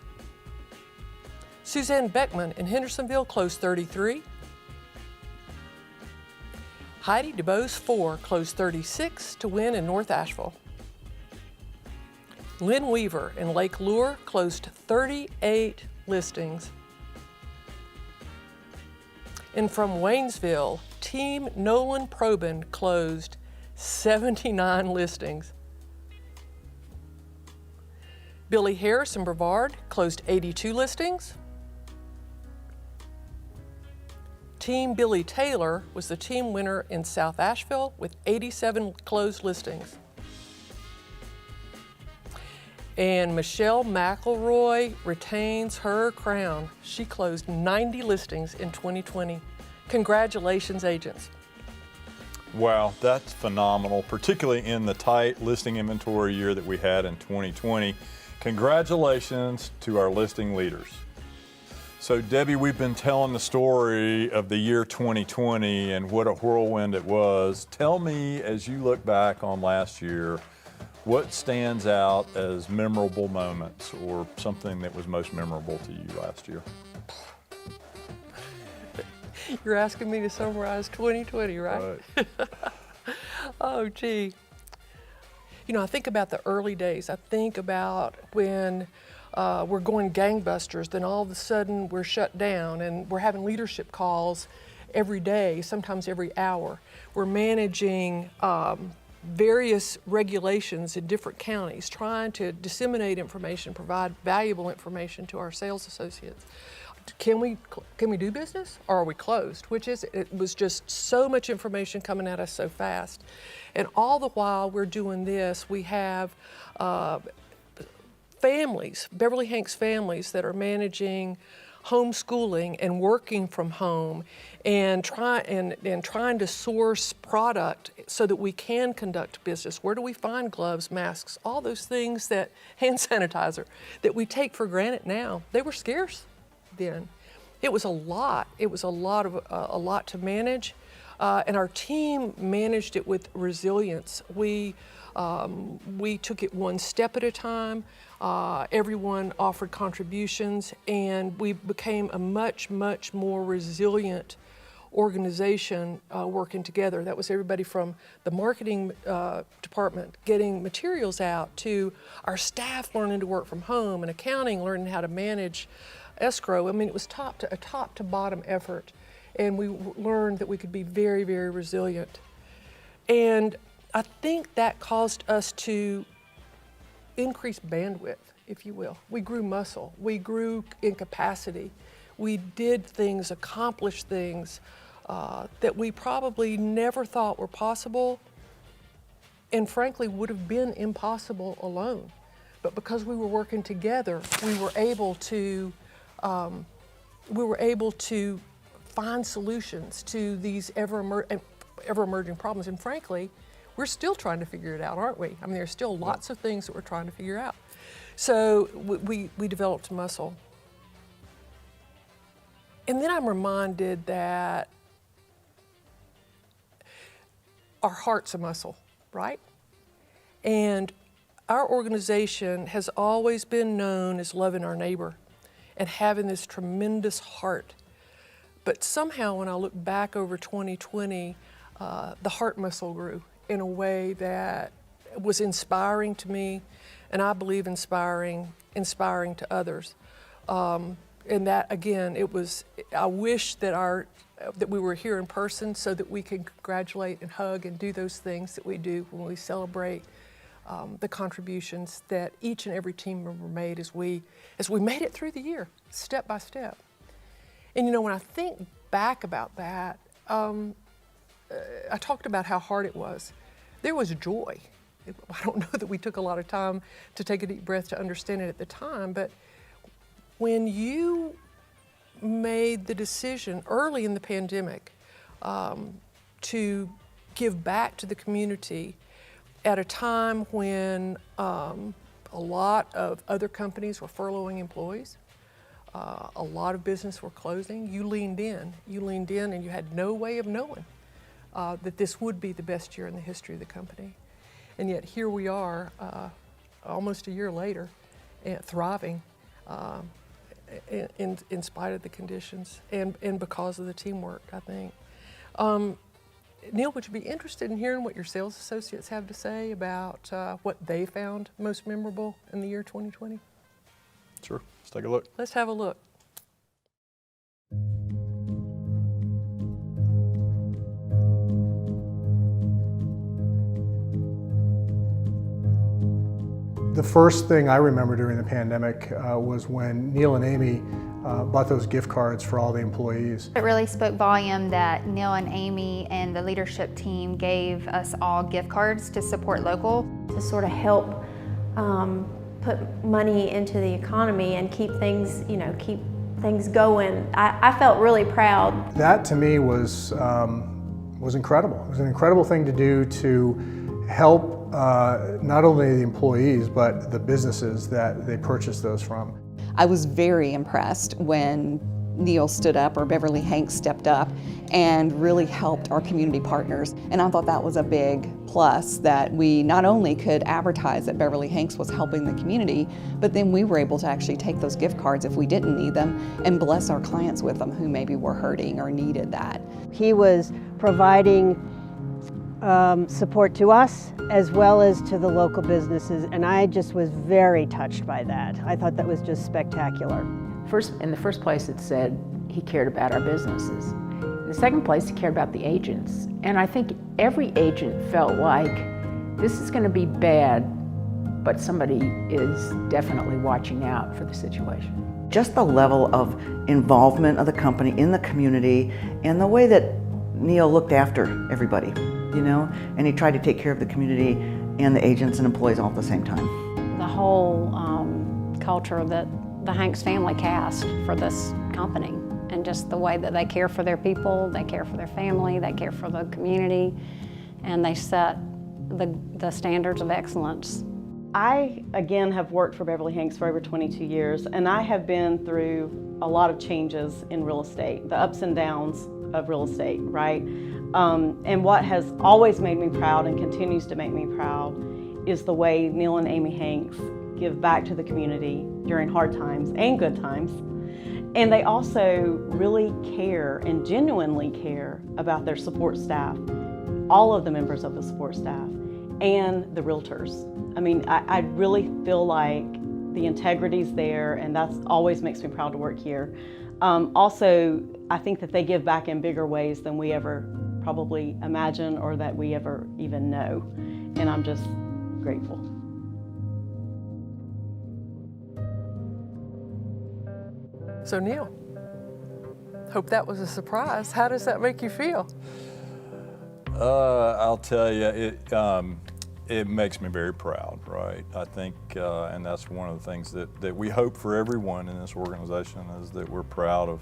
Suzanne Beckman in Hendersonville closed 33. Heidi DeBose 4 closed 36 to win in North Asheville. Lynn Weaver in Lake Lure closed 38 listings. And from Waynesville, Team Nolan Probin closed 79 listings. Billy Harris in Brevard closed 82 listings. Team Billy Taylor was the team winner in South Asheville with 87 closed listings. And Michelle McElroy retains her crown. She closed 90 listings in 2020. Congratulations, agents. Wow, that's phenomenal, particularly in the tight listing inventory year that we had in 2020. Congratulations to our listing leaders. So Debbie, we've been telling the story of the year 2020 and what a whirlwind it was. Tell me, as you look back on last year, what stands out as memorable moments or something that was most memorable to you last year? You're asking me to summarize 2020, right? Oh, gee. You know, I think about the early days. I think about when we're going gangbusters, then all of a sudden we're shut down and we're having leadership calls every day, sometimes every hour. We're managing various regulations in different counties, trying to disseminate information, provide valuable information to our sales associates. Can we do business, or are we closed? It was just so much information coming at us so fast. And all the while we're doing this, we have families, Beverly-Hanks families that are managing homeschooling and working from home and trying to source product so that we can conduct business. Where do we find gloves, masks, all those things, that hand sanitizer that we take for granted now? They were scarce then. It was a lot. It was a lot to manage. And our team managed it with resilience. We took it one step at a time. Everyone offered contributions, and we became a much, much more resilient organization working together. That was everybody from the marketing department getting materials out to our staff learning to work from home, and accounting learning how to manage escrow. I mean, it was a top to bottom effort, and we learned that we could be very, very resilient. And I think that caused us to increase bandwidth, if you will. We grew muscle, we grew in capacity. We did things, accomplished things that we probably never thought were possible, and frankly would have been impossible alone. But because we were working together, we were able to find solutions to these ever-emerging problems. And frankly, we're still trying to figure it out, aren't we? I mean, there's still lots of things that we're trying to figure out. So we developed muscle. And then I'm reminded that our heart's a muscle, right? And our organization has always been known as loving our neighbor and having this tremendous heart. But somehow when I look back over 2020, the heart muscle grew in a way that was inspiring to me, and I believe inspiring to others. And that, again, I wish that we were here in person so that we could congratulate and hug and do those things that we do when we celebrate the contributions that each and every team member made as we made it through the year, step by step. And you know, when I think back about that, I talked about how hard it was. There was joy. I don't know that we took a lot of time to take a deep breath to understand it at the time, but when you made the decision early in the pandemic to give back to the community at a time when a lot of other companies were furloughing employees, a lot of business were closing, you leaned in and you had no way of knowing that this would be the best year in the history of the company. And yet here we are, almost a year later, thriving in spite of the conditions and because of the teamwork, I think. Neil, would you be interested in hearing what your sales associates have to say about what they found most memorable in the year 2020? Sure, let's take a look. Let's have a look. The first thing I remember during the pandemic was when Neil and Amy bought those gift cards for all the employees. It really spoke volume that Neil and Amy and the leadership team gave us all gift cards to support local. To sort of help put money into the economy and keep things, keep things going. I felt really proud. That to me was incredible. It was an incredible thing to do to help not only the employees, but the businesses that they purchased those from. I was very impressed when Neil stood up, or Beverly-Hanks stepped up, and really helped our community partners. And I thought that was a big plus, that we not only could advertise that Beverly-Hanks was helping the community, but then we were able to actually take those gift cards if we didn't need them and bless our clients with them who maybe were hurting or needed that. He was providing support to us as well as to the local businesses, and I just was very touched by that. I thought that was just spectacular. In the first place, it said he cared about our businesses. In the second place, he cared about the agents. And I think every agent felt like this is going to be bad, but somebody is definitely watching out for the situation. Just the level of involvement of the company in the community and the way that Neil looked after everybody, and he tried to take care of the community and the agents and employees all at the same time. The whole culture that the Hanks family cast for this company, and just the way that they care for their people, they care for their family, they care for the community, and they set the standards of excellence. I, again, have worked for Beverly-Hanks for over 22 years, and I have been through a lot of changes in real estate, the ups and downs of real estate, right? And what has always made me proud and continues to make me proud is the way Neil and Amy Hanks give back to the community during hard times and good times. And they also really care and genuinely care about their support staff, all of the members of the support staff, and the realtors. I mean, I really feel like the integrity's there, and that's always makes me proud to work here. Also, I think that they give back in bigger ways than we ever probably imagine or that we ever even know. And I'm just grateful. So Neil, hope that was a surprise. How does that make you feel? I'll tell you, it makes me very proud, right? I think, and that's one of the things that we hope for everyone in this organization is that we're proud of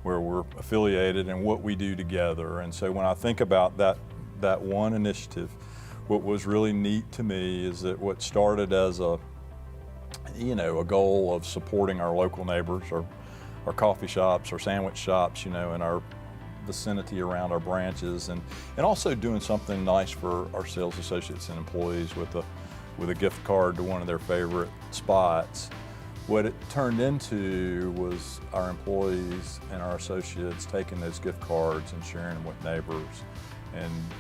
where we're affiliated and what we do together. And so when I think about that one initiative, what was really neat to me is that what started as a goal of supporting our local neighbors, our coffee shops, our sandwich shops, in our vicinity around our branches, and also doing something nice for our sales associates and employees with a gift card to one of their favorite spots. What it turned into was our employees and our associates taking those gift cards and sharing them with neighbors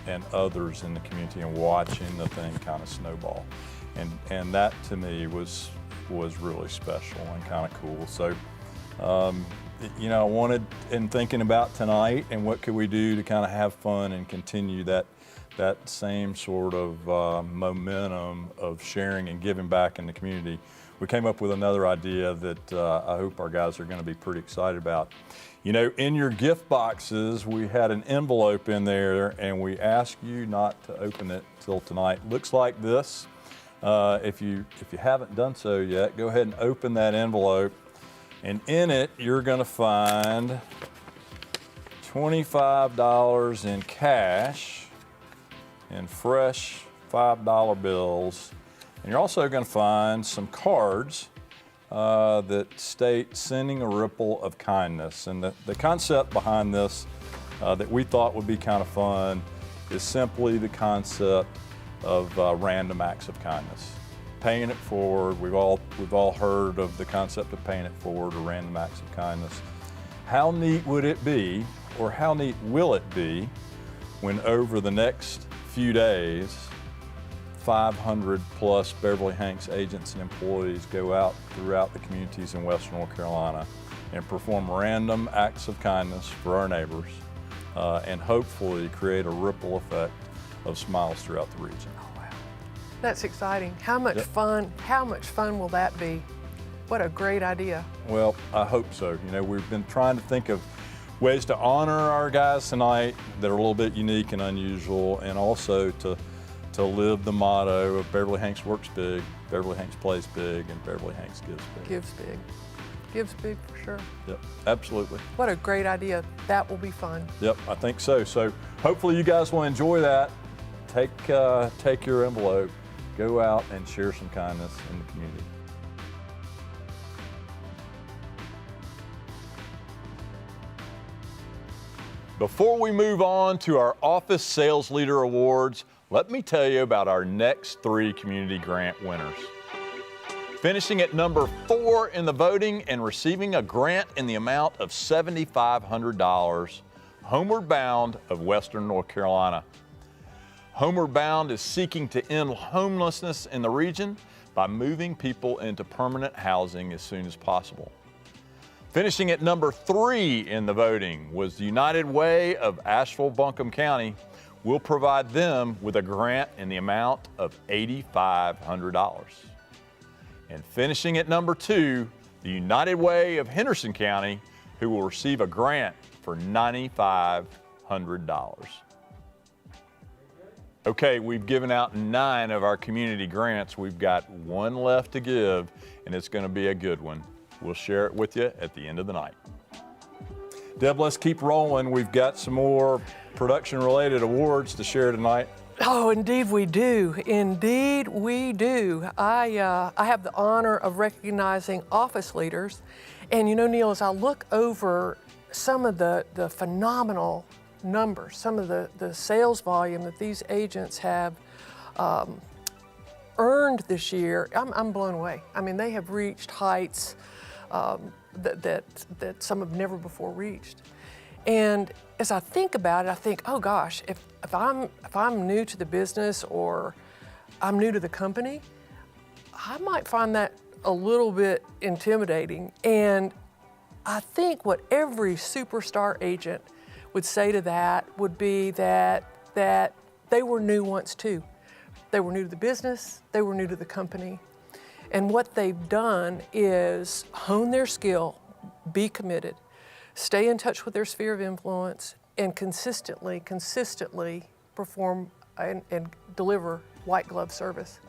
and others in the community and watching the thing kind of snowball. And that to me was really special and kind of cool. So I wanted, in thinking about tonight and what could we do to kind of have fun and continue that same sort of momentum of sharing and giving back in the community, we came up with another idea that I hope our guys are going to be pretty excited about. In your gift boxes, we had an envelope in there and we asked you not to open it till tonight. Looks like this. If you haven't done so yet, go ahead and open that envelope. And in it, you're going to find $25 in cash and fresh $5 bills. And you're also going to find some cards that state sending a ripple of kindness. And the concept behind this that we thought would be kind of fun is simply the concept of random acts of kindness. Paying it forward, we've all heard of the concept of paying it forward or random acts of kindness. How neat would it be, or how neat will it be, when over the next few days, 500 plus Beverly-Hanks agents and employees go out throughout the communities in Western North Carolina and perform random acts of kindness for our neighbors and hopefully create a ripple effect of smiles throughout the region. That's exciting. How much fun will that be? What a great idea. Well, I hope so. We've been trying to think of ways to honor our guys tonight that are a little bit unique and unusual, and also to live the motto of Beverly-Hanks works big, Beverly-Hanks plays big, and Beverly-Hanks gives big. Gives big. Gives big for sure. Yep, absolutely. What a great idea. That will be fun. Yep, I think so. So hopefully you guys will enjoy that. Take your envelope, go out and share some kindness in the community. Before we move on to our Office Sales Leader Awards, let me tell you about our next 3 community grant winners. Finishing at number 4 in the voting and receiving a grant in the amount of $7,500, Homeward Bound of Western North Carolina. Homeward Bound is seeking to end homelessness in the region by moving people into permanent housing as soon as possible. Finishing at number 3 in the voting was the United Way of Asheville-Buncombe County. We'll provide them with a grant in the amount of $8,500. And finishing at number 2, the United Way of Henderson County, who will receive a grant for $9,500. Okay, we've given out 9 of our community grants. We've got 1 left to give, and it's going to be a good one. We'll share it with you at the end of the night. Deb, let's keep rolling. We've got some more production-related awards to share tonight. Oh, indeed we do. Indeed we do. I have the honor of recognizing office leaders. And Neil, as I look over some of the phenomenal numbers, some of the sales volume that these agents have earned this year, I'm blown away. I mean, they have reached heights that some have never before reached. And as I think about it, I think, oh gosh, if I'm new to the business or I'm new to the company, I might find that a little bit intimidating. And I think what every superstar agent would say to that would be that they were new once too. They were new to the business, they were new to the company. And what they've done is hone their skill, be committed, stay in touch with their sphere of influence, and consistently perform and deliver white glove service.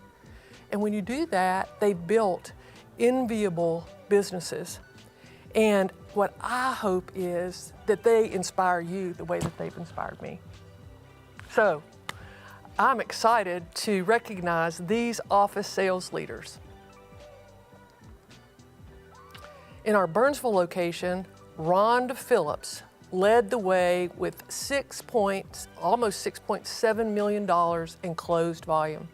And when you do that, they've built enviable businesses. And what I hope is that they inspire you the way that they've inspired me. So I'm excited to recognize these office sales leaders. In our Burnsville location, Rhonda Phillips led the way with almost $6.7 million in closed volume.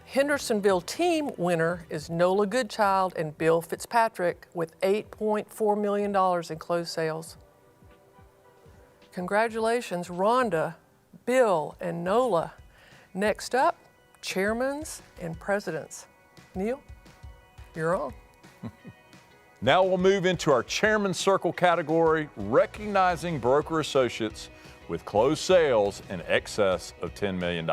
Hendersonville team winner is Nola Goodchild and Bill Fitzpatrick with $8.4 million in closed sales. Congratulations, Rhonda, Bill, and Nola. Next up, chairmans and presidents. Neil, you're on. Now we'll move into our Chairman's Circle category, recognizing broker associates with closed sales in excess of $10 million.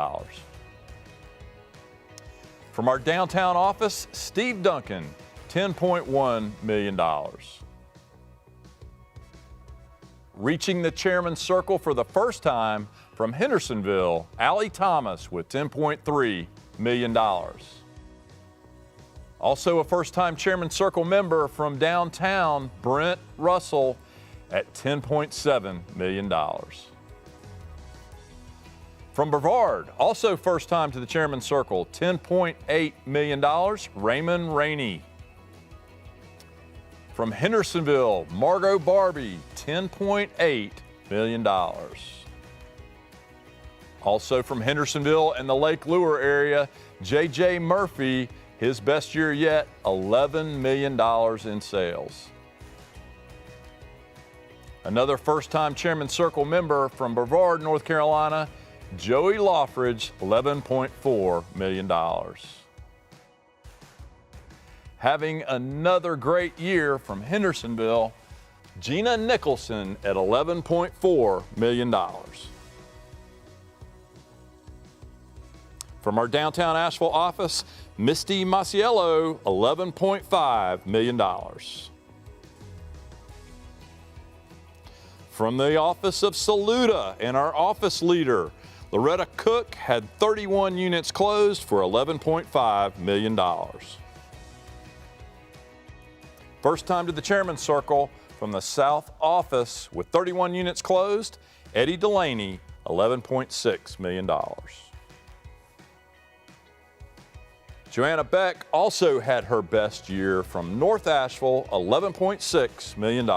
From our downtown office, Steve Duncan, $10.1 million. Reaching the Chairman's Circle for the first time from Hendersonville, Allie Thomas with $10.3 million. Also a first-time Chairman's Circle member from downtown, Brent Russell at $10.7 million. From Brevard, also first time to the Chairman's Circle, $10.8 million, Raymond Rainey. From Hendersonville, Margot Barbie, $10.8 million. Also from Hendersonville and the Lake Lure area, J.J. Murphy, his best year yet, $11 million in sales. Another first-time Chairman's Circle member from Brevard, North Carolina, Joey Loffridge, $11.4 million. Having another great year from Hendersonville, Gina Nicholson at $11.4 million. From our downtown Asheville office, Misty Masiello, $11.5 million. From the office of Saluda and our office leader, Loretta Cook, had 31 units closed for $11.5 million. First time to the Chairman's Circle from the South office with 31 units closed, Eddie Delaney, $11.6 million. Joanna Beck also had her best year from North Asheville, $11.6 million.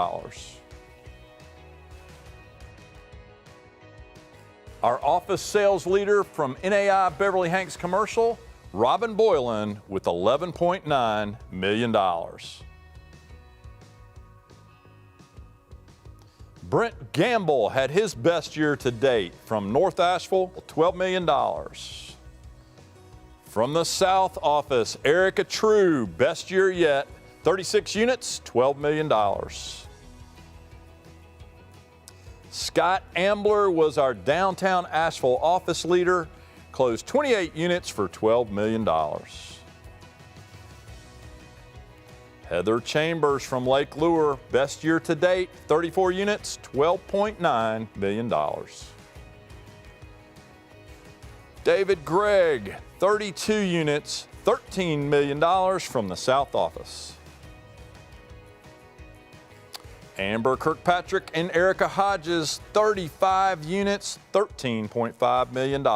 Our office sales leader from NAI Beverly-Hanks Commercial, Robin Boylan, with $11.9 million. Brent Gamble had his best year to date from North Asheville, $12 million. From the South office, Erica True, best year yet, 36 units, $12 million. Scott Ambler was our downtown Asheville office leader, closed 28 units for $12 million. Heather Chambers from Lake Lure, best year to date, 34 units, $12.9 million. David Gregg, 32 units, $13 million from the South office. Amber Kirkpatrick and Erica Hodges, 35 units, $13.5 million.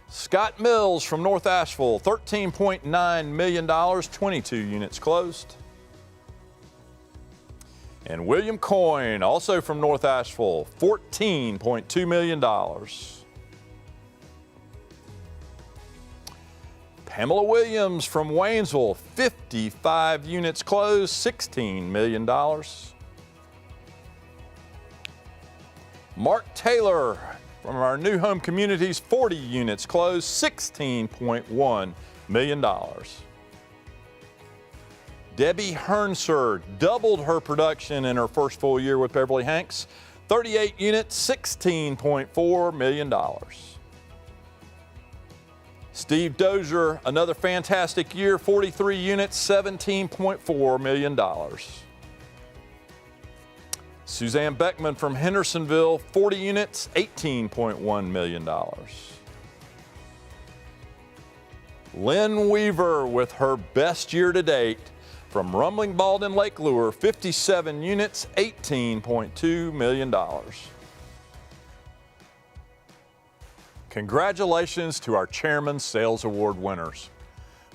Scott Mills from North Asheville, $13.9 million, 22 units closed. And William Coyne, also from North Asheville, $14.2 million. Pamela Williams from Waynesville, 55 units closed, $16 million. Mark Taylor from our New Home Communities, 40 units closed, $16.1 million. Debbie Hernser doubled her production in her first full year with Beverly-Hanks, 38 units, $16.4 million. Steve Dozier, another fantastic year, 43 units, $17.4 million. Suzanne Beckman from Hendersonville, 40 units, $18.1 million. Lynn Weaver with her best year to date from Rumbling Bald in Lake Lure, 57 units, $18.2 million. Congratulations to our Chairman's Sales Award winners.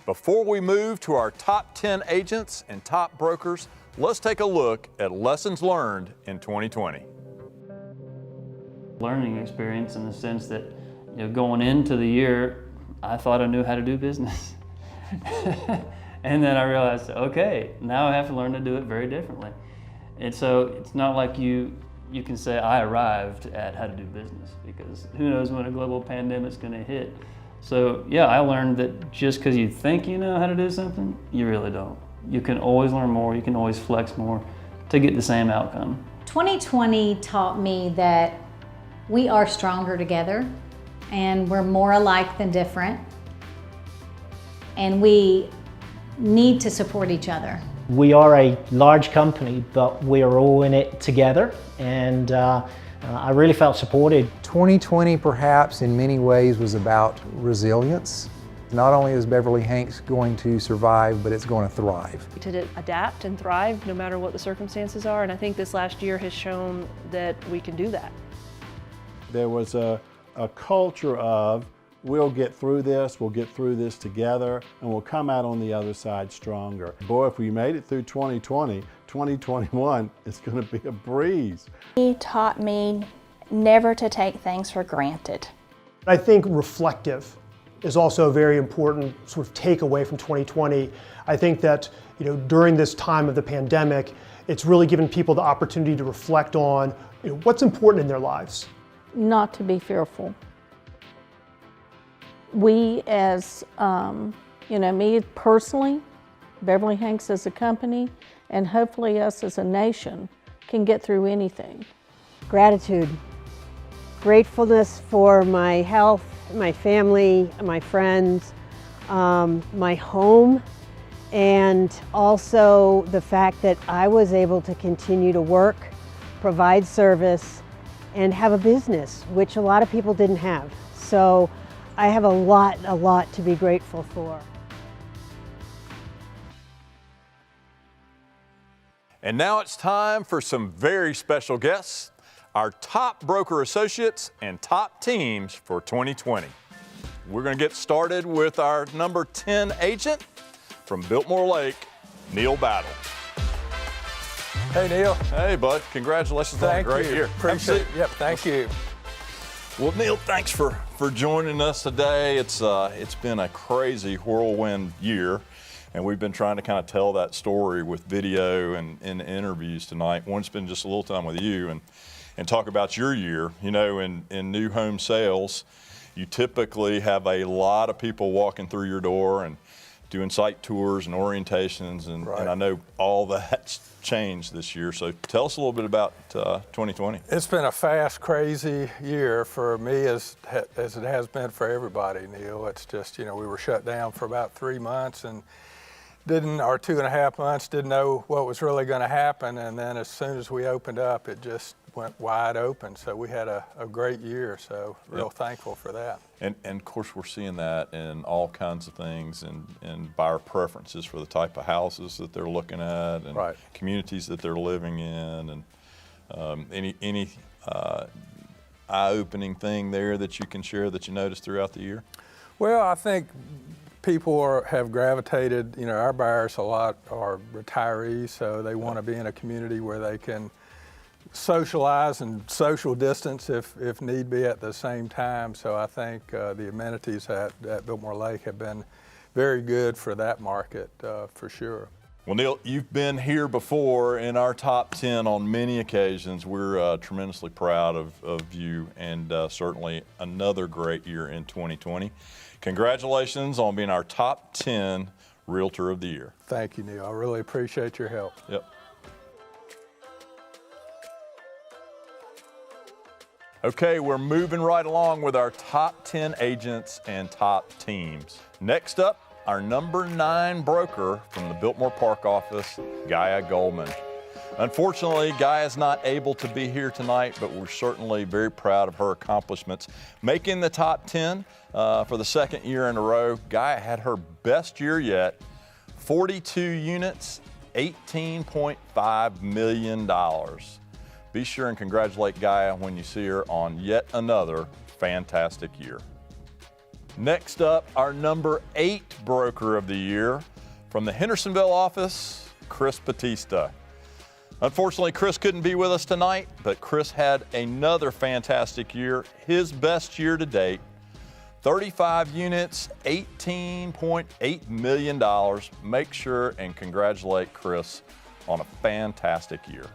Before we move to our top 10 agents and top brokers, let's take a look at lessons learned in 2020. Learning experience in the sense that, going into the year, I thought I knew how to do business. And then I realized, okay, now I have to learn to do it very differently. And so it's not like you can say I arrived at how to do business, because who knows when a global pandemic's going to hit. So yeah, I learned that just because you think you know how to do something, you really don't. You can always learn more, you can always flex more to get the same outcome. 2020 taught me that we are stronger together and we're more alike than different, and we need to support each other. We are a large company, but we are all in it together, and I really felt supported. 2020 perhaps in many ways was about resilience. Not only is Beverly-Hanks going to survive, but it's going to thrive. To adapt and thrive no matter what the circumstances are, and I think this last year has shown that we can do that. There was a culture of, we'll get through this, we'll get through this together, and we'll come out on the other side stronger. Boy, if we made it through 2020, 2021 is going to be a breeze. He taught me never to take things for granted. I think reflective is also a very important sort of takeaway from 2020. I think that during this time of the pandemic, it's really given people the opportunity to reflect on what's important in their lives. Not to be fearful. We as, me personally, Beverly-Hanks as a company, and hopefully us as a nation can get through anything. Gratitude. Gratefulness for my health, my family, my friends, my home, and also the fact that I was able to continue to work, provide service, and have a business, which a lot of people didn't have. So I have a lot to be grateful for. And now it's time for some very special guests, our top broker associates and top teams for 2020. We're going to get started with our number 10 agent from Biltmore Lake, Neil Battle. Hey, Neil. Hey, bud. Congratulations on a great year. Appreciate it. Yep, thank you. Well, Neil, thanks for joining us today. It's been a crazy whirlwind year, and we've been trying to kind of tell that story with video and in interviews tonight. Want to spend just a little time with you and talk about your year. In new home sales, you typically have a lot of people walking through your door and doing site tours and orientations, and I know all that's changed this year. So tell us a little bit about 2020. It's been a fast, crazy year for me as it has been for everybody, Neil. It's just, we were shut down for about 3 months and or 2.5 months, didn't know what was really going to happen. And then as soon as we opened up, it just went wide open. So we had a great year. So real thankful for that. And of course, we're seeing that in all kinds of things and buyer preferences for the type of houses that they're looking at and communities that they're living in. And any eye-opening thing there that you can share that you noticed throughout the year? Well, I think people have gravitated, our buyers a lot are retirees, so they want to be in a community where they can socialize and social distance if need be at the same time. So I think the amenities at Biltmore Lake have been very good for that market for sure. Well, Neil, you've been here before in our top 10 on many occasions. We're tremendously proud of you, and certainly another great year in 2020. Congratulations on being our top 10 Realtor of the Year. Thank you, Neil. I really appreciate your help. Yep. Okay, we're moving right along with our top 10 agents and top teams. Next up, our number 9 broker from the Biltmore Park office, Gaia Goldman. Unfortunately, Gaia is not able to be here tonight, but we're certainly very proud of her accomplishments. Making the top 10 for the second year in a row, Gaia had her best year yet, 42 units, $18.5 million. Be sure and congratulate Gaia when you see her on yet another fantastic year. Next up, our number 8 broker of the year from the Hendersonville office, Chris Batista. Unfortunately, Chris couldn't be with us tonight, but Chris had another fantastic year, his best year to date. 35 units, $18.8 million. Make sure and congratulate Chris on a fantastic year.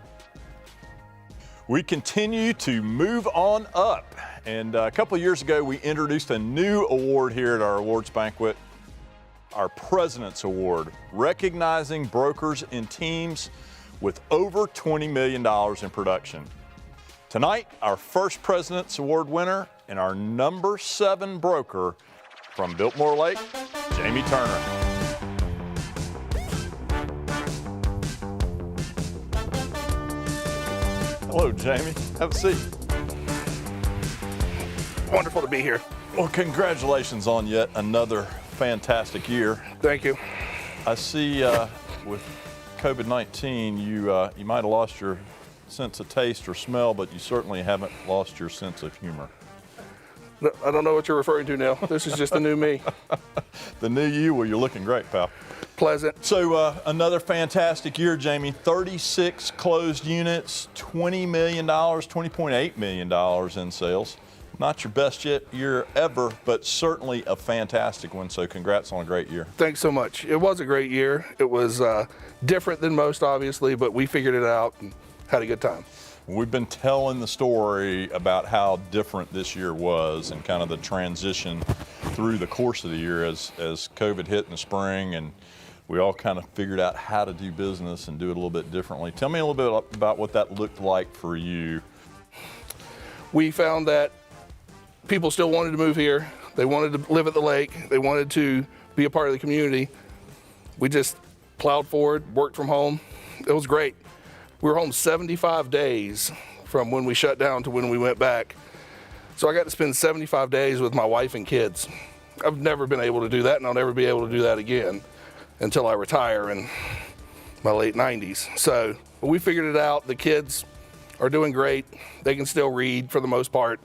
We continue to move on up. And a couple of years ago, we introduced a new award here at our awards banquet, our President's Award, recognizing brokers and teams with over $20 million in production. Tonight, our first President's Award winner and our number 7 broker from Biltmore Lake, Jamie Turner. Hello, Jamie. Have a seat. Wonderful to be here. Well, congratulations on yet another fantastic year. Thank you. I see with COVID-19, you might have lost your sense of taste or smell, but you certainly haven't lost your sense of humor. No, I don't know what you're referring to now. This is just the new me. The new you? Well, you're looking great, pal. Pleasant. So another fantastic year, Jamie. 36 closed units, $20 million, $20.8 million in sales. Not your best year ever, but certainly a fantastic one. So congrats on a great year. Thanks so much. It was a great year. It was different than most, obviously, but we figured it out and had a good time. We've been telling the story about how different this year was and kind of the transition through the course of the year as COVID hit in the spring, and we all kind of figured out how to do business and do it a little bit differently. Tell me a little bit about what that looked like for you. We found that people still wanted to move here. They wanted to live at the lake. They wanted to be a part of the community. We just plowed forward, worked from home. It was great. We were home 75 days from when we shut down to when we went back. So I got to spend 75 days with my wife and kids. I've never been able to do that, and I'll never be able to do that again until I retire in my late 90s. So we figured it out. The kids are doing great. They can still read for the most part.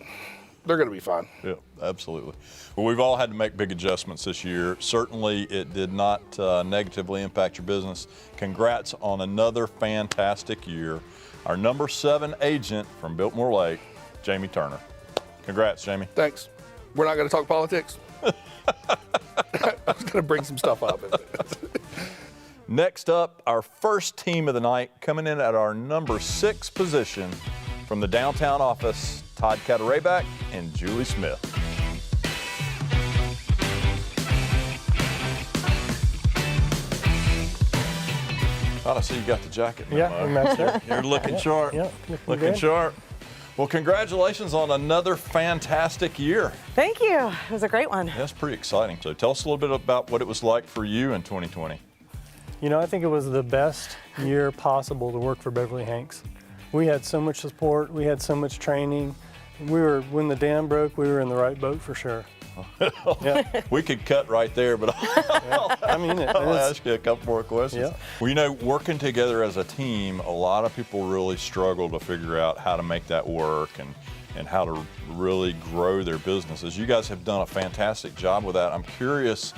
They're going to be fine. Yeah, absolutely. Well, we've all had to make big adjustments this year. Certainly, it did not negatively impact your business. Congrats on another fantastic year. Our number 7 agent from Biltmore Lake, Jamie Turner. Congrats, Jamie. Thanks. We're not going to talk politics. I was going to bring some stuff up. Next up, our first team of the night, coming in at our number 6 position from the downtown office, Todd Catarayback and Julie Smith. Todd, I see you got the jacket. Yeah, we matched it. You're looking sharp. Yeah, looking sharp. Well, congratulations on another fantastic year. Thank you. It was a great one. That's pretty exciting. So tell us a little bit about what it was like for you in 2020. You know, I think it was the best year possible to work for Beverly-Hanks. We had so much support. We had so much training. When the dam broke, we were in the right boat for sure. Yeah. We could cut right there, but I mean, I'll ask you a couple more questions. Yeah. Well, you know, working together as a team, a lot of people really struggle to figure out how to make that work and how to really grow their businesses. You guys have done a fantastic job with that. I'm curious,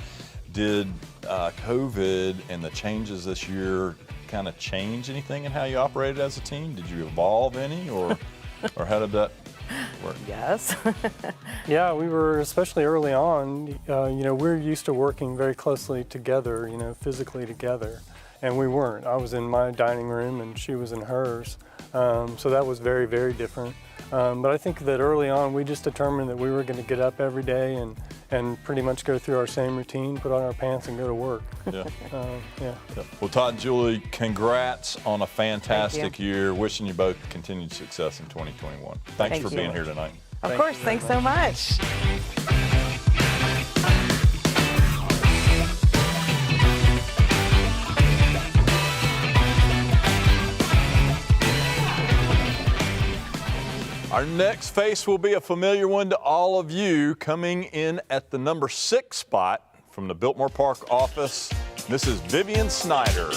Did COVID and the changes this year kind of change anything in how you operated as a team? Did you evolve any, or how did that work? Yes. Yeah, we were, especially early on, we're used to working very closely together, physically together, and we weren't. I was in my dining room and she was in hers, so that was very, very different. But I think that early on we just determined that we were going to get up every day and pretty much go through our same routine, put on our pants and go to work. Yeah. Yeah. Well, Todd and Julie, congrats on a fantastic year. Wishing you both continued success in 2021. Thanks for being here tonight. Of course, thanks so much. Our next face will be a familiar one to all of you, coming in at the number 6 spot from the Biltmore Park office. This is Vivian Snyder.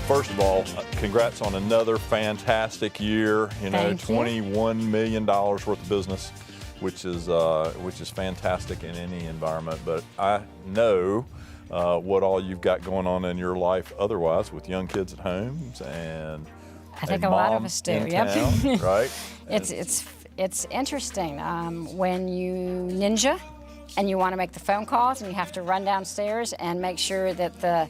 First of all, congrats on another fantastic year. $21 million worth of business, which is fantastic in any environment. But I know what all you've got going on in your life otherwise, with young kids at home and I think a lot of us do. Yep. Right. It's interesting when you ninja and you want to make the phone calls and you have to run downstairs and make sure that the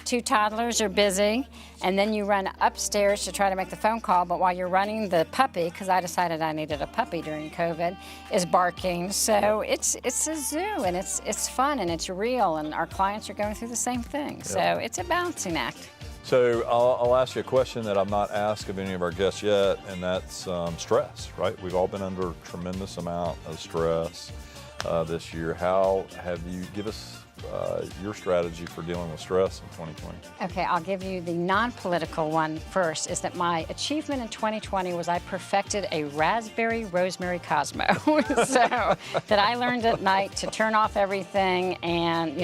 2 toddlers are busy, and then you run upstairs to try to make the phone call, but while you're running, the puppy, because I decided I needed a puppy during COVID, is barking. So it's a zoo, and it's fun and it's real, and our clients are going through the same thing. So it's a balancing act. So I'll ask you a question that I've not asked of any of our guests yet, and that's stress, right? We've all been under a tremendous amount of stress this year. How have you, give us your strategy for dealing with stress in 2020? Okay, I'll give you the non-political one first, is that my achievement in 2020 was I perfected a raspberry rosemary Cosmo. So that I learned at night to turn off everything, and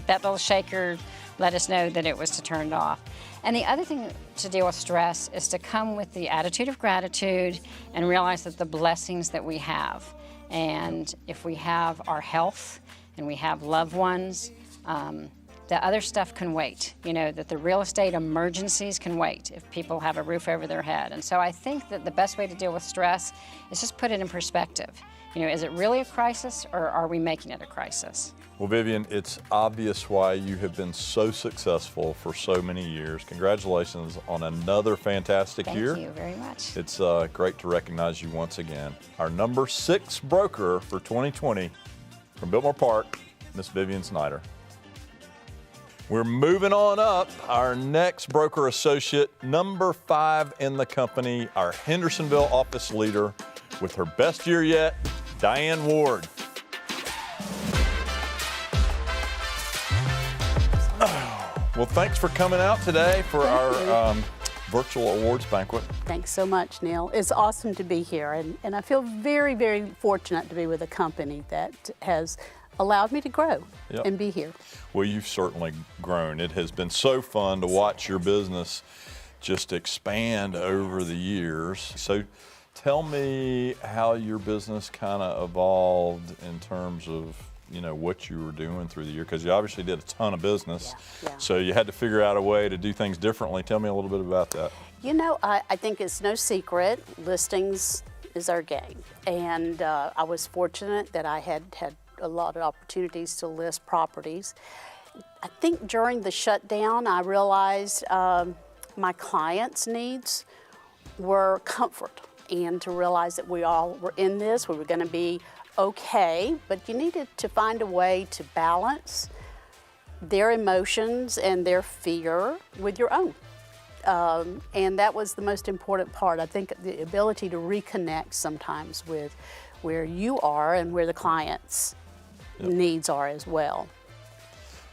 that little shaker let us know that it was to turn it off. And the other thing to deal with stress is to come with the attitude of gratitude and realize that the blessings that we have. And if we have our health and we have loved ones, the other stuff can wait. That the real estate emergencies can wait if people have a roof over their head. And so I think that the best way to deal with stress is just put it in perspective. Is it really a crisis, or are we making it a crisis? Well, Vivian, it's obvious why you have been so successful for so many years. Congratulations on another fantastic year. Thank you very much. It's great to recognize you once again. Our number 6 broker for 2020 from Biltmore Park, Miss Vivian Snyder. We're moving on up. Our next broker associate, number 5 in the company, our Hendersonville office leader with her best year yet, Diane Ward. Well, thanks for coming out today for our virtual awards banquet. Thanks so much, Neil. It's awesome to be here, and I feel very, very fortunate to be with a company that has allowed me to grow and be here. Well, you've certainly grown. It has been so fun to watch your business just expand over the years. So tell me how your business kind of evolved in terms of what you were doing through the year, because you obviously did a ton of business. So you had to figure out a way to do things differently. Tell me a little bit about that. I think it's no secret, listings is our game. And I was fortunate that I had a lot of opportunities to list properties. I think during the shutdown, I realized my clients' needs were comfort, and to realize that we all were in this, we were going to be okay, but you needed to find a way to balance their emotions and their fear with your own. And that was the most important part. I think the ability to reconnect sometimes with where you are and where the client's needs are as well.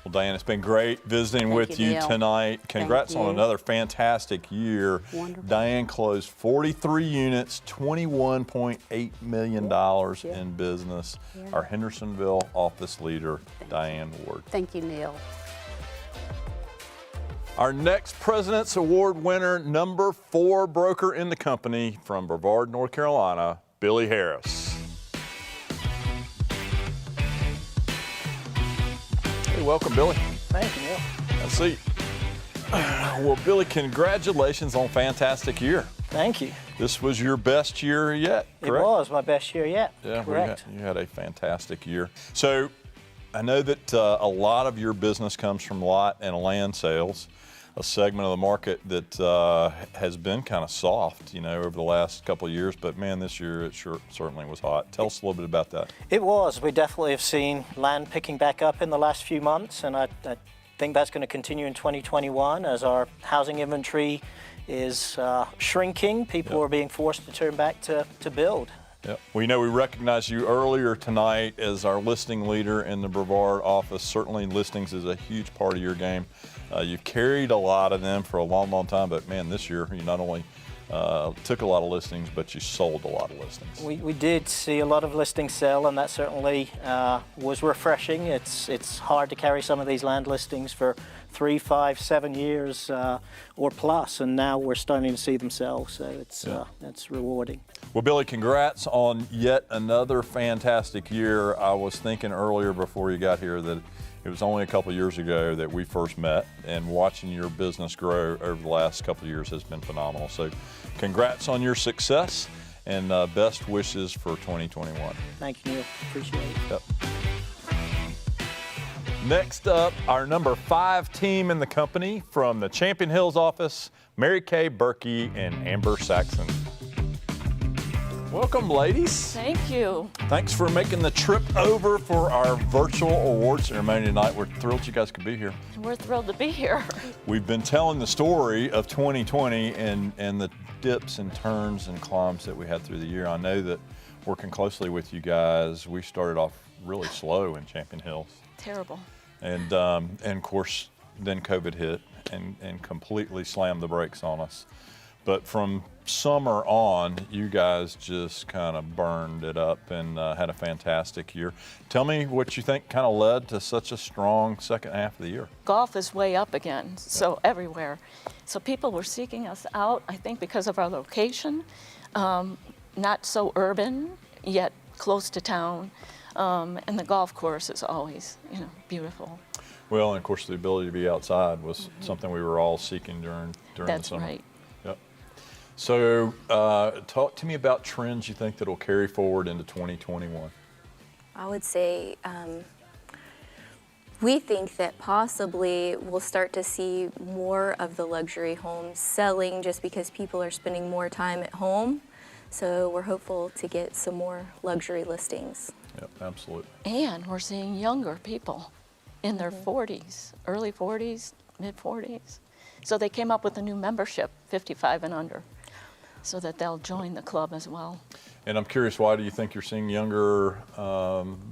Well, Diane, it's been great visiting with you tonight. Congrats on another fantastic year. Wonderful. Diane closed 43 units, $21.8 million in business. Our Hendersonville office leader, Diane Ward. Thank you, Neil. Our next President's Award winner, number 4 broker in the company from Brevard, North Carolina, Billy Harris. Hey, welcome, Billy. Thank you, Neil. Have a seat. Well, Billy, congratulations on a fantastic year. Thank you. This was your best year yet, correct? It was my best year yet. Yeah, correct. You had a fantastic year. So I know that a lot of your business comes from lot and land sales, a segment of the market that has been kind of soft, over the last couple of years. But man, this year it certainly was hot. Tell us a little bit about that. It was. We definitely have seen land picking back up in the last few months, and I think that's going to continue in 2021 as our housing inventory is shrinking. People are being forced to turn back to build. Yep. We recognized you earlier tonight as our listing leader in the Brevard office. Certainly listings is a huge part of your game. You've carried a lot of them for a long, long time, but man, this year you not only took a lot of listings, but you sold a lot of listings. We did see a lot of listings sell, and that certainly was refreshing. It's hard to carry some of these land listings for 3, 5, 7 years or plus, and now we're starting to see them sell, so that's rewarding. Well, Billy, congrats on yet another fantastic year. I was thinking earlier before you got here that it was only a couple of years ago that we first met, and watching your business grow over the last couple of years has been phenomenal. So congrats on your success, and best wishes for 2021. Thank you, Neil. Appreciate it. Yep. Next up, our number 5 team in the company from the Champion Hills office, Mary Kay Berkey and Amber Saxon. Welcome, ladies. Thank you. Thanks for making the trip over for our virtual award ceremony tonight. We're thrilled you guys could be here. We're thrilled to be here. We've been telling the story of 2020 and the dips and turns and climbs that we had through the year. I know that working closely with you guys, we started off really slow in Champion Hills. Terrible. And of course, then COVID hit and completely slammed the brakes on us. But from summer on, you guys just kind of burned it up and had a fantastic year. Tell me what you think kind of led to such a strong second half of the year. Golf is way up again, so everywhere. So people were seeking us out, I think because of our location, not so urban, yet close to town. And the golf course is always, beautiful. Well, and of course, the ability to be outside was something we were all seeking during That's the summer. Right. Yep. So talk to me about trends you think that will carry forward into 2021. I would say we think that possibly we'll start to see more of the luxury homes selling just because people are spending more time at home. So we're hopeful to get some more luxury listings. Yep, absolutely. And we're seeing younger people in their 40s, early 40s, mid 40s. So they came up with a new membership, 55 and under, so that they'll join the club as well. And I'm curious, why do you think you're seeing younger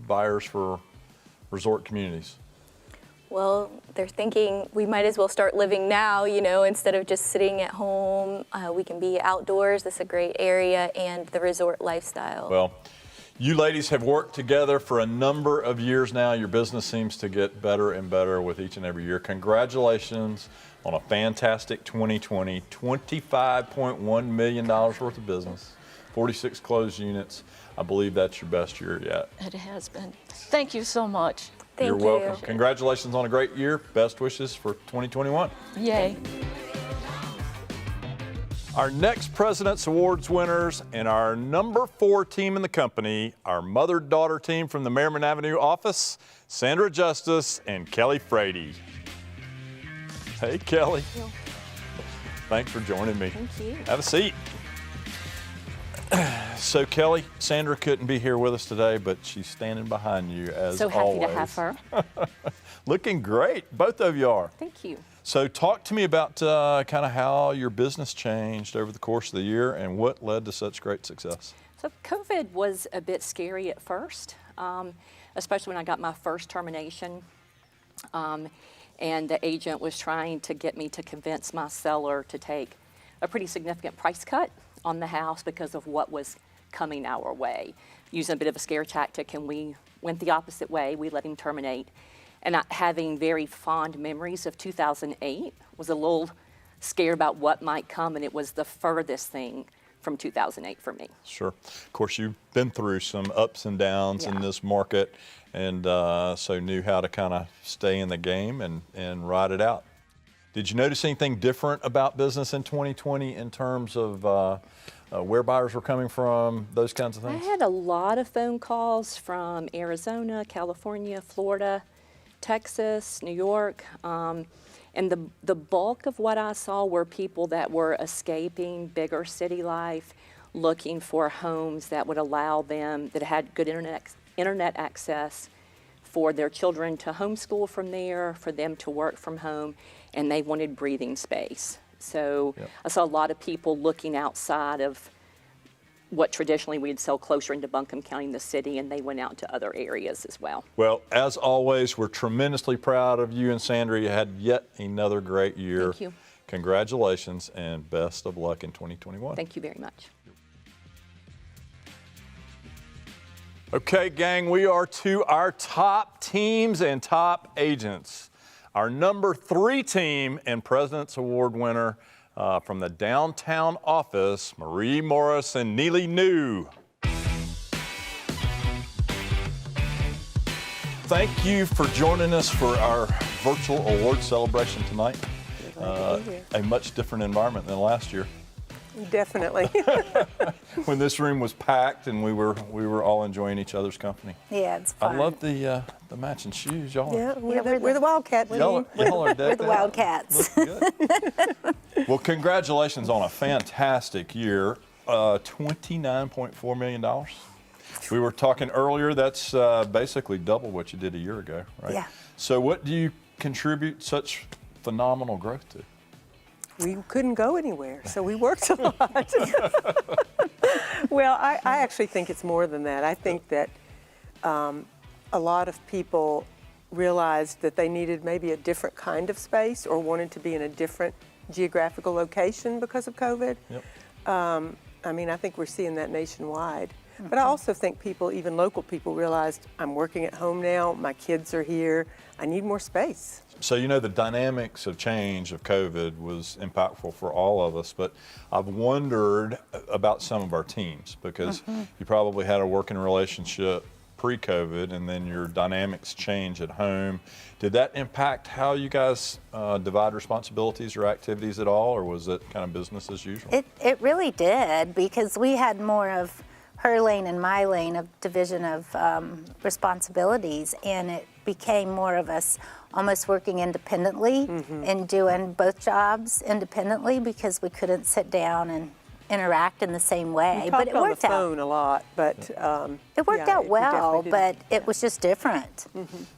buyers for resort communities? Well, they're thinking we might as well start living now, instead of just sitting at home. We can be outdoors. This is a great area, and the resort lifestyle. Well, you ladies have worked together for a number of years now. Your business seems to get better and better with each and every year. Congratulations on a fantastic 2020, $25.1 million worth of business, 46 closed units. I believe that's your best year yet. It has been. Thank you so much. You're welcome. Congratulations on a great year. Best wishes for 2021. Yay. Our next President's Awards winners and our number 4 team in the company, our mother-daughter team from the Merriman Avenue office, Sandra Justice and Kelly Frady. Hey, Kelly. Thank you. Thanks for joining me. Thank you. Have a seat. So, Kelly, Sandra couldn't be here with us today, but she's standing behind you as so happy always. to have her. Looking great. Both of you are. Thank you. So talk to me about kind of how your business changed over the course of the year and what led to such great success. So COVID was a bit scary at first, especially when I got my first termination. And the agent was trying to get me to convince my seller to take a pretty significant price cut on the house because of what was coming our way, using a bit of a scare tactic, and we went the opposite way. We let him terminate. and having very fond memories of 2008, was a little scared about what might come, and it was the furthest thing from 2008 for me. Sure. Of course, you've been through some ups and downs in this market, and so knew how to kind of stay in the game and ride it out. Did you notice anything different about business in 2020 in terms of where buyers were coming from, those kinds of things? I had a lot of phone calls from Arizona, California, Florida, Texas, New York, and the bulk of what I saw were people that were escaping bigger city life, looking for homes that would allow them, that had good internet access for their children to homeschool from there, for them to work from home, and they wanted breathing space. So I saw a lot of people looking outside of what traditionally we'd sell closer into Buncombe County in the city, and they went out to other areas as well. Well, as always, we're tremendously proud of you and Sandra. You had yet another great year. Thank you. Congratulations and best of luck in 2021. Thank you very much. Okay, gang, we are to our top teams and top agents. Our number 3 team and President's Award winner from the downtown office, Marie Morris and Neely New. Thank you for joining us for our virtual award celebration tonight. A much different environment than last year. Definitely. When this room was packed and we were all enjoying each other's company. Yeah, it's fun. I love the matching shoes, y'all. Yeah, we're the Wildcat team. Y'all are We're the Wildcats. Well, congratulations on a fantastic year. $29.4 million. We were talking earlier, that's basically double what you did a year ago, right? Yeah. So what do you contribute such phenomenal growth to? We couldn't go anywhere, so we worked a lot. Well, I actually think it's more than that. I think that a lot of people realized that they needed maybe a different kind of space or wanted to be in a different geographical location because of COVID. Yep. I mean, I think we're seeing that nationwide. But I also think people, even local people, realized I'm working at home now, my kids are here, I need more space. So, you know, the dynamics of change of COVID was impactful for all of us, but I've wondered about some of our teams because you probably had a working relationship pre-COVID and then your dynamics change at home. Did that impact how you guys divide responsibilities or activities at all, or was it kind of business as usual? It really did, because we had more of her lane and my lane of division of responsibilities, and it became more of us almost working independently and doing both jobs independently because we couldn't sit down and interact in the same way. But it worked out. On the phone a lot, but it worked out well, but it was just different.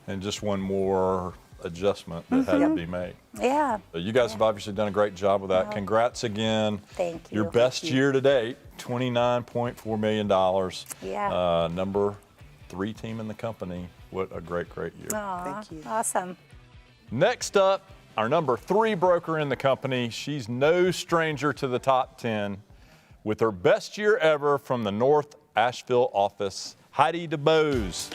And just one more adjustment that had to be made. Yeah. So you guys have obviously done a great job with that. Congrats again. Thank you. Your best year to date, $29.4 million. Yeah. Number 3 team in the company. What a great, great year. Thank you. Awesome. Next up, our number 3 broker in the company. She's no stranger to the top 10 with her best year ever from the North Asheville office, Heidi DeBose.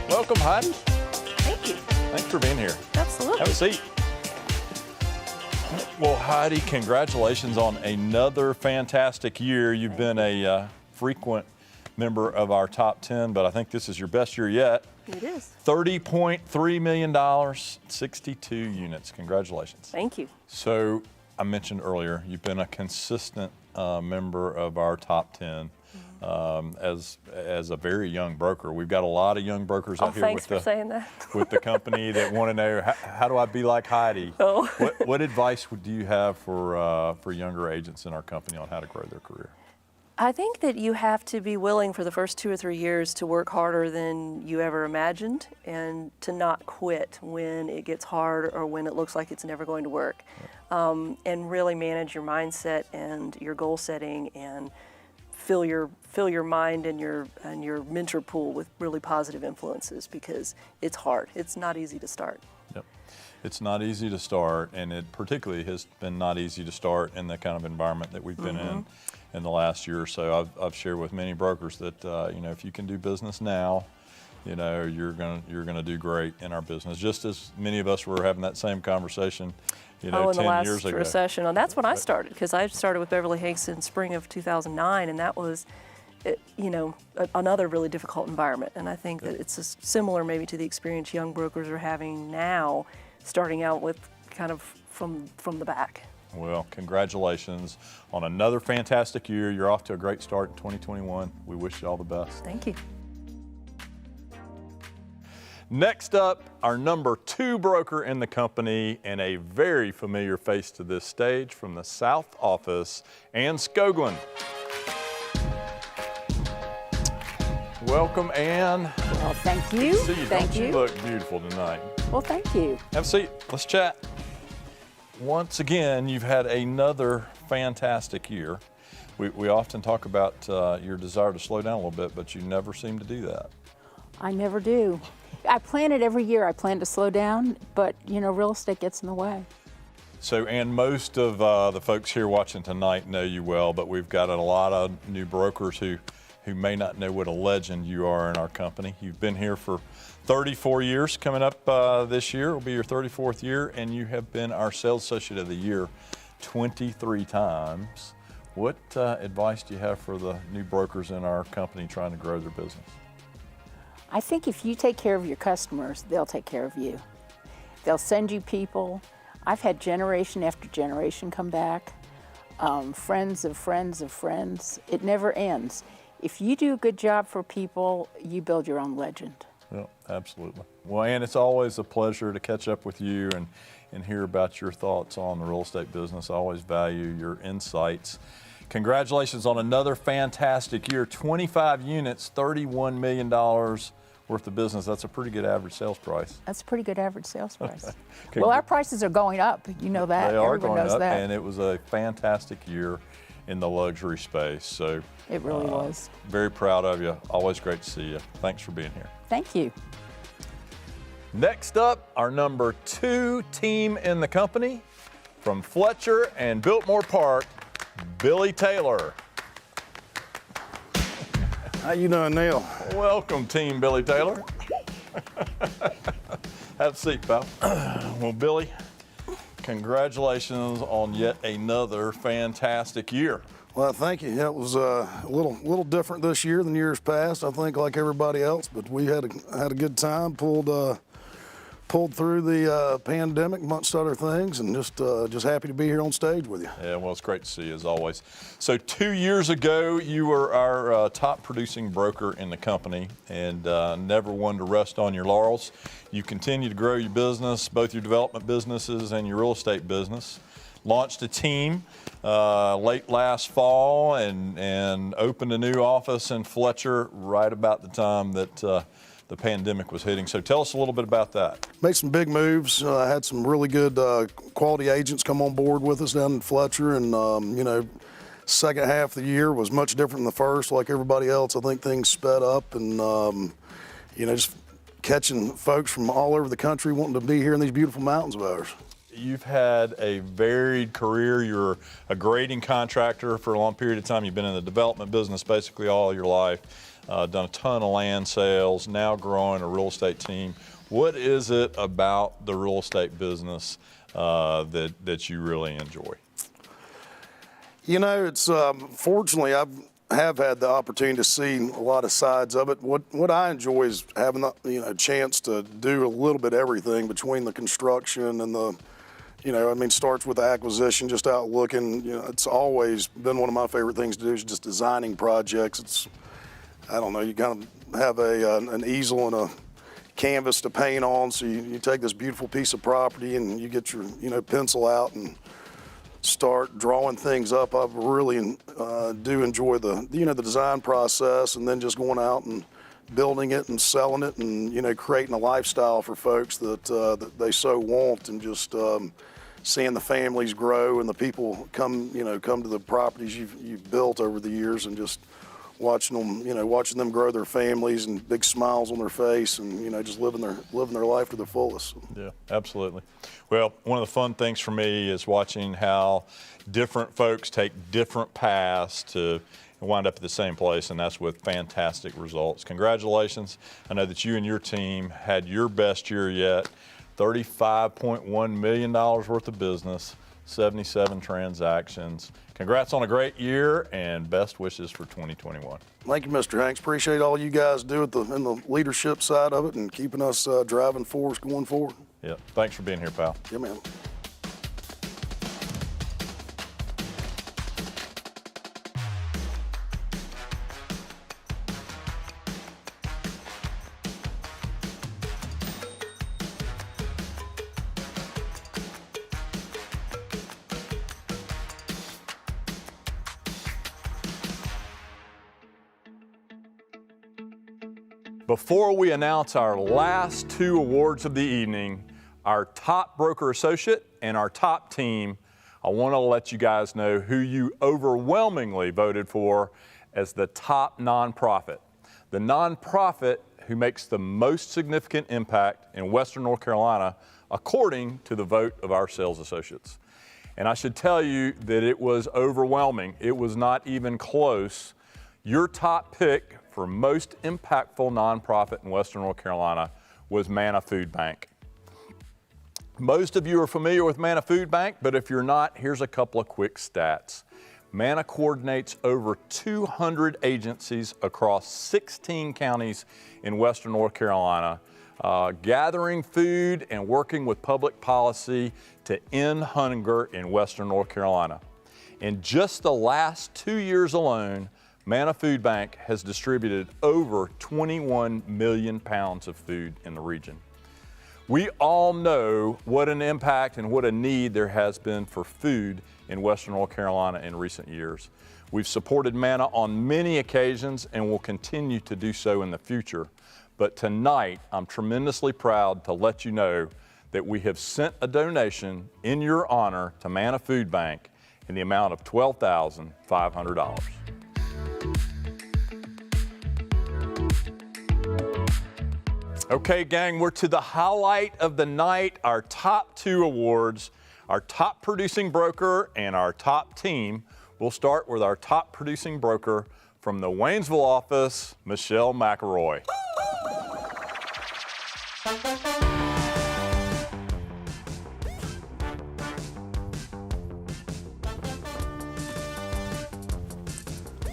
Welcome, Heidi. Thank you. Thanks for being here. Absolutely. Have a seat. Well, Heidi, congratulations on another fantastic year. You've been a frequent member of our top 10, but I think this is your best year yet. It is. $30.3 million, 62 units. Congratulations. Thank you. So I mentioned earlier, you've been a consistent member of our top 10 as a very young broker. We've got a lot of young brokers out here thanks for saying that. with the company that want to know, how do I be like Heidi? Oh. What advice do you have for younger agents in our company on how to grow their career? I think that you have to be willing for the first 2 or 3 years to work harder than you ever imagined and to not quit when it gets hard or when it looks like it's never going to work. And really manage your mindset and your goal setting and fill your mind and your mentor pool with really positive influences, because it's hard. It's not easy to start. Yep. It's not easy to start, and it particularly has been not easy to start in the kind of environment that we've been in the last year or so. I've shared with many brokers that if you can do business now, you know, you're gonna do great in our business. Just as many of us were having that same conversation, you know, in the 10 years last ago. recession. And that's when I started, because I started with Beverly-Hanks in spring of 2009, and that was, you know, another really difficult environment. And I think that it's similar maybe to the experience young brokers are having now, starting out with kind of from the back. Well, congratulations on another fantastic year. You're off to a great start in 2021. We wish you all the best. Thank you. Next up, our number 2 broker in the company and a very familiar face to this stage from the South office, Ann Skoglund. Welcome, Ann. Well, thank you. Good to see you. Thank Don't you. You look beautiful tonight. Well, thank you. Have a seat. Let's chat. Once again, you've had another fantastic year. We often talk about your desire to slow down a little bit, but you never seem to do that. I never do. I plan it every year. I plan to slow down, but you know, real estate gets in the way. So, Ann, most of the folks here watching tonight know you well, but we've got a lot of new brokers who may not know what a legend you are in our company. You've been here for 34 years. Coming up this year will be your 34th year, and you have been our Sales Associate of the Year 23 times. What advice do you have for the new brokers in our company trying to grow their business? I think if you take care of your customers, they'll take care of you. They'll send you people. I've had generation after generation come back, friends of friends of friends. It never ends. If you do a good job for people, you build your own legend. Yeah, absolutely. Well, Ann, it's always a pleasure to catch up with you and hear about your thoughts on the real estate business. I always value your insights. Congratulations on another fantastic year. 25 units, $31 million worth of business. That's a pretty good average sales price. That's a pretty good average sales price. Well, our prices are going up. You know that. They are Everyone going knows up, that. and it was a fantastic year in the luxury space. So it really was. Very proud of you. Always great to see you. Thanks for being here. Thank you. Next up, our number 2 team in the company from Fletcher and Biltmore Park, Billy Taylor. How you doing, Neil? Welcome, Team Billy Taylor. Have a seat, pal. Well, Billy, congratulations on yet another fantastic year. Well, thank you. Yeah, it was a little different this year than years past. I think, like everybody else, but we had a good time. Pulled through the pandemic, amongst other things, and just happy to be here on stage with you. Yeah, well, it's great to see you as always. So 2 years ago, you were our top producing broker in the company, and never one to rest on your laurels. You continue to grow your business, both your development businesses and your real estate business. Launched a team late last fall and opened a new office in Fletcher right about the time that the pandemic was hitting. So tell us a little bit about that. Made some big moves. I had some really good quality agents come on board with us down in Fletcher, and you know, second half of the year was much different than the first. Like everybody else, I think things sped up, and you know, just catching folks from all over the country wanting to be here in these beautiful mountains of ours. You've had a varied career. You're a grading contractor for a long period of time. You've been in the development business basically all your life. Done a ton of land sales, now growing a real estate team. What is it about the real estate business that you really enjoy? You know, it's fortunately I have had the opportunity to see a lot of sides of it. What I enjoy is having the chance to do a little bit of everything between the construction and the, you know, I mean, starts with the acquisition, just out looking. You know, it's always been one of my favorite things to do is just designing projects. It's, I don't know, you kind of have an easel and a canvas to paint on, so you take this beautiful piece of property and you get your, you know, pencil out and start drawing things up. I really do enjoy the, you know, the design process, and then just going out and building it and selling it, and, you know, creating a lifestyle for folks that they so want, and just seeing the families grow and the people come to the properties you've built over the years, and just watching them grow their families and big smiles on their face, and, you know, just living their life to the fullest. Yeah, absolutely. Well, one of the fun things for me is watching how different folks take different paths to and wind up at the same place, and that's with fantastic results. Congratulations. I know that you and your team had your best year yet. $35.1 million worth of business, 77 transactions. Congrats on a great year, and best wishes for 2021. Thank you, Mr. Hanks. Appreciate all you guys do in the leadership side of it and keeping us driving force going forward. Yeah, thanks for being here, pal. Yeah, man. Before we announce our last two awards of the evening, our top broker associate and our top team, I want to let you guys know who you overwhelmingly voted for as the top nonprofit. The nonprofit who makes the most significant impact in Western North Carolina, according to the vote of our sales associates. And I should tell you that it was overwhelming. It was not even close. Your top pick for most impactful nonprofit in Western North Carolina was Manna Food Bank. Most of you are familiar with Manna Food Bank, but if you're not, here's a couple of quick stats. Manna coordinates over 200 agencies across 16 counties in Western North Carolina, gathering food and working with public policy to end hunger in Western North Carolina. In just the last 2 years alone, Manna Food Bank has distributed over 21 million pounds of food in the region. We all know what an impact and what a need there has been for food in Western North Carolina in recent years. We've supported Manna on many occasions and will continue to do so in the future. But tonight, I'm tremendously proud to let you know that we have sent a donation in your honor to Manna Food Bank in the amount of $12,500. Okay, gang, we're to the highlight of the night, our top two awards, our top producing broker and our top team. We'll start with our top producing broker from the Waynesville office, Michelle McElroy.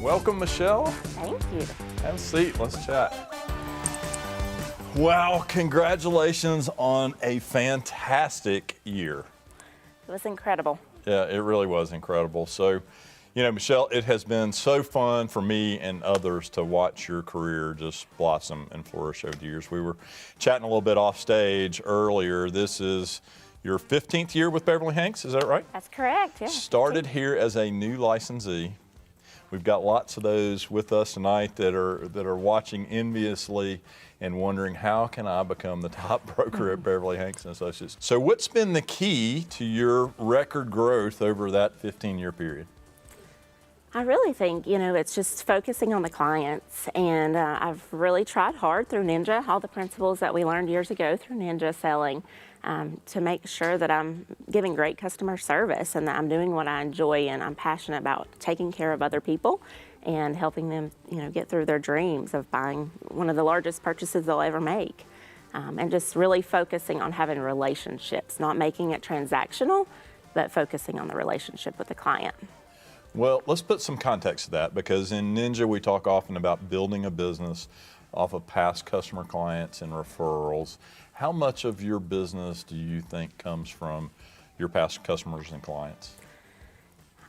Welcome, Michelle. Thank you. Have a seat, let's chat. Wow, congratulations on a fantastic year. It was incredible. Yeah, it really was incredible. So, you know, Michelle, it has been so fun for me and others to watch your career just blossom and flourish over the years. We were chatting a little bit off stage earlier. This is your 15th year with Beverly-Hanks, is that right? That's correct, yeah. Started here as a new licensee. We've got lots of those with us tonight that are watching enviously and wondering, how can I become the top broker at Beverly-Hanks & Associates? So what's been the key to your record growth over that 15-year period? I really think, you know, it's just focusing on the clients, and I've really tried hard through Ninja, all the principles that we learned years ago through Ninja selling, to make sure that I'm giving great customer service and that I'm doing what I enjoy, and I'm passionate about taking care of other people and helping them, you know, get through their dreams of buying one of the largest purchases they'll ever make. And just really focusing on having relationships, not making it transactional, but focusing on the relationship with the client. Well, let's put some context to that, because in Ninja we talk often about building a business off of past customer clients and referrals. How much of your business do you think comes from your past customers and clients?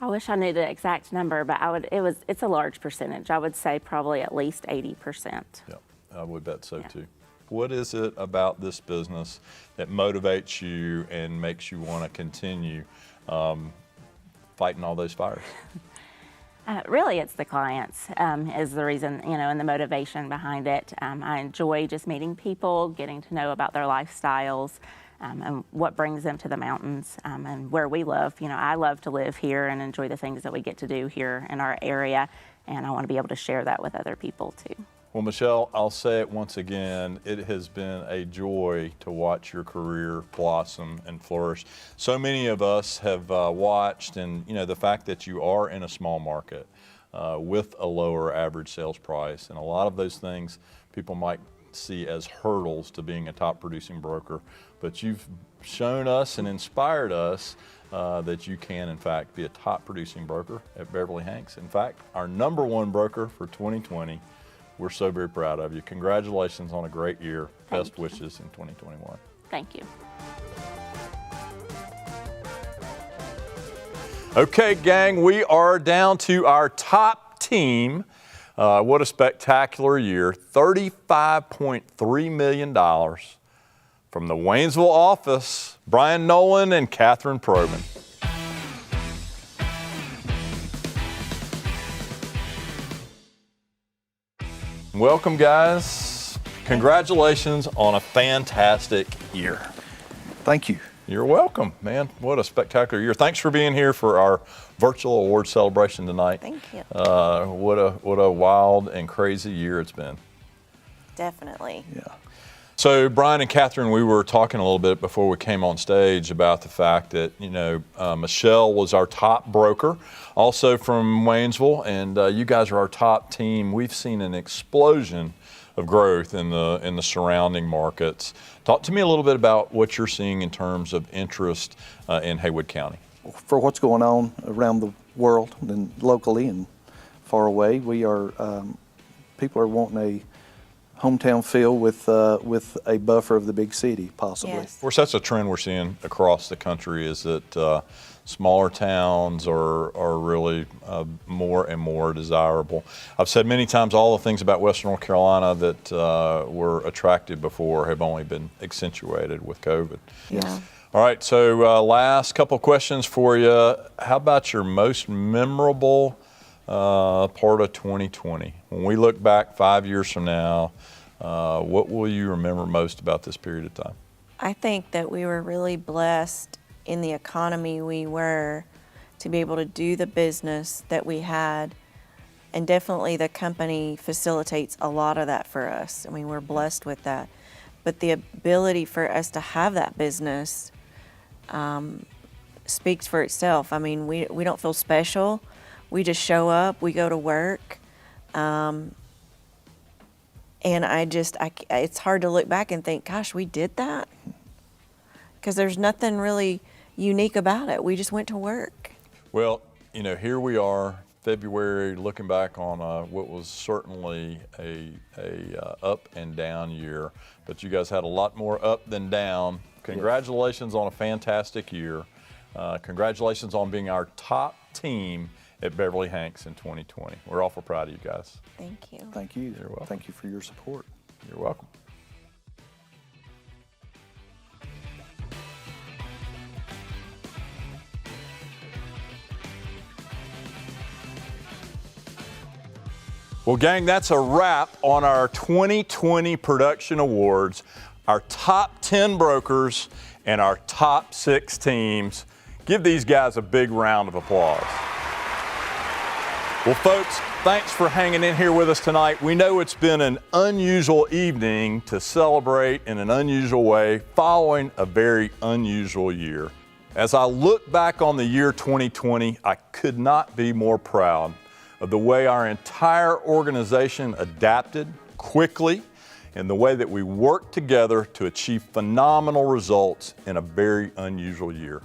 I wish I knew the exact number, but it's a large percentage. I would say probably at least 80%. Yeah, I would bet so too. What is it about this business that motivates you and makes you want to continue fighting all those fires? Really, it's the clients is the reason, you know, and the motivation behind it. I enjoy just meeting people, getting to know about their lifestyles, and what brings them to the mountains, and where we live. You know, I love to live here and enjoy the things that we get to do here in our area, and I want to be able to share that with other people too. Well, Michelle, I'll say it once again, it has been a joy to watch your career blossom and flourish. So many of us have watched, and you know, the fact that you are in a small market, with a lower average sales price. And a lot of those things people might see as hurdles to being a top producing broker, but you've shown us and inspired us that you can in fact be a top producing broker at Beverly-Hanks. In fact, our #1 broker for 2020. We're so very proud of you. Congratulations on a great year. Best wishes in 2021. Thank you. Okay, gang, we are down to our top team. What a spectacular year. $35.3 million from the Waynesville office, Brian Nolan and Catherine Probin. Welcome, guys. Congratulations on a fantastic year. Thank you. You're welcome, man. What a spectacular year. Thanks for being here for our virtual award celebration tonight. Thank you. What a wild and crazy year it's been. Definitely. Yeah. So Brian and Catherine, we were talking a little bit before we came on stage about the fact that, Michelle was our top broker, also from Waynesville, and you guys are our top team. We've seen an explosion of growth in the surrounding markets. Talk to me a little bit about what you're seeing in terms of interest in Haywood County. For what's going on around the world and locally and far away, we are people are wanting a hometown feel with a buffer of the big city, possibly. Yes. Of course, that's a trend we're seeing across the country, is that smaller towns are really more and more desirable. I've said many times all the things about Western North Carolina that were attractive before have only been accentuated with COVID. Yeah. All right, so last couple questions for you. How about your most memorable part of 2020? When we look back 5 years from now, what will you remember most about this period of time? I think that we were really blessed in the economy we were to be able to do the business that we had, and definitely the company facilitates a lot of that for us. I mean, we're blessed with that. But the ability for us to have that business speaks for itself. I mean, we don't feel special. We just show up, we go to work, and it's hard to look back and think, gosh, we did that? Because there's nothing really unique about it. We just went to work. Well, here we are, February, looking back on what was certainly a up and down year, but you guys had a lot more up than down. Congratulations on a fantastic year. Congratulations on being our top team at Beverly-Hanks in 2020. We're awful proud of you guys. Thank you. Thank you. You're welcome. Thank you for your support. You're welcome. Well, gang, that's a wrap on our 2020 production awards, our top 10 brokers, and our top 6 teams. Give these guys a big round of applause. Well, folks, thanks for hanging in here with us tonight. We know it's been an unusual evening to celebrate in an unusual way following a very unusual year. As I look back on the year 2020, I could not be more proud of the way our entire organization adapted quickly and the way that we worked together to achieve phenomenal results in a very unusual year.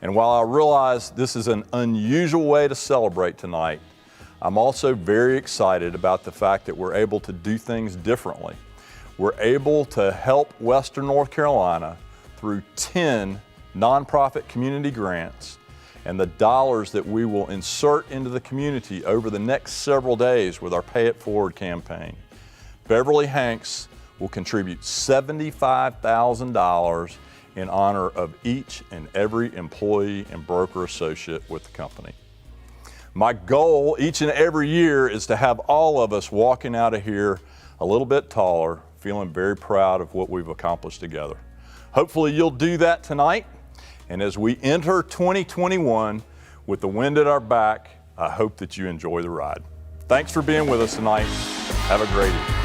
And while I realize this is an unusual way to celebrate tonight, I'm also very excited about the fact that we're able to do things differently. We're able to help Western North Carolina through 10 nonprofit community grants, and the dollars that we will insert into the community over the next several days with our Pay It Forward campaign. Beverly-Hanks will contribute $75,000 in honor of each and every employee and broker associate with the company. My goal each and every year is to have all of us walking out of here a little bit taller, feeling very proud of what we've accomplished together. Hopefully you'll do that tonight. And as we enter 2021 with the wind at our back, I hope that you enjoy the ride. Thanks for being with us tonight. Have a great evening.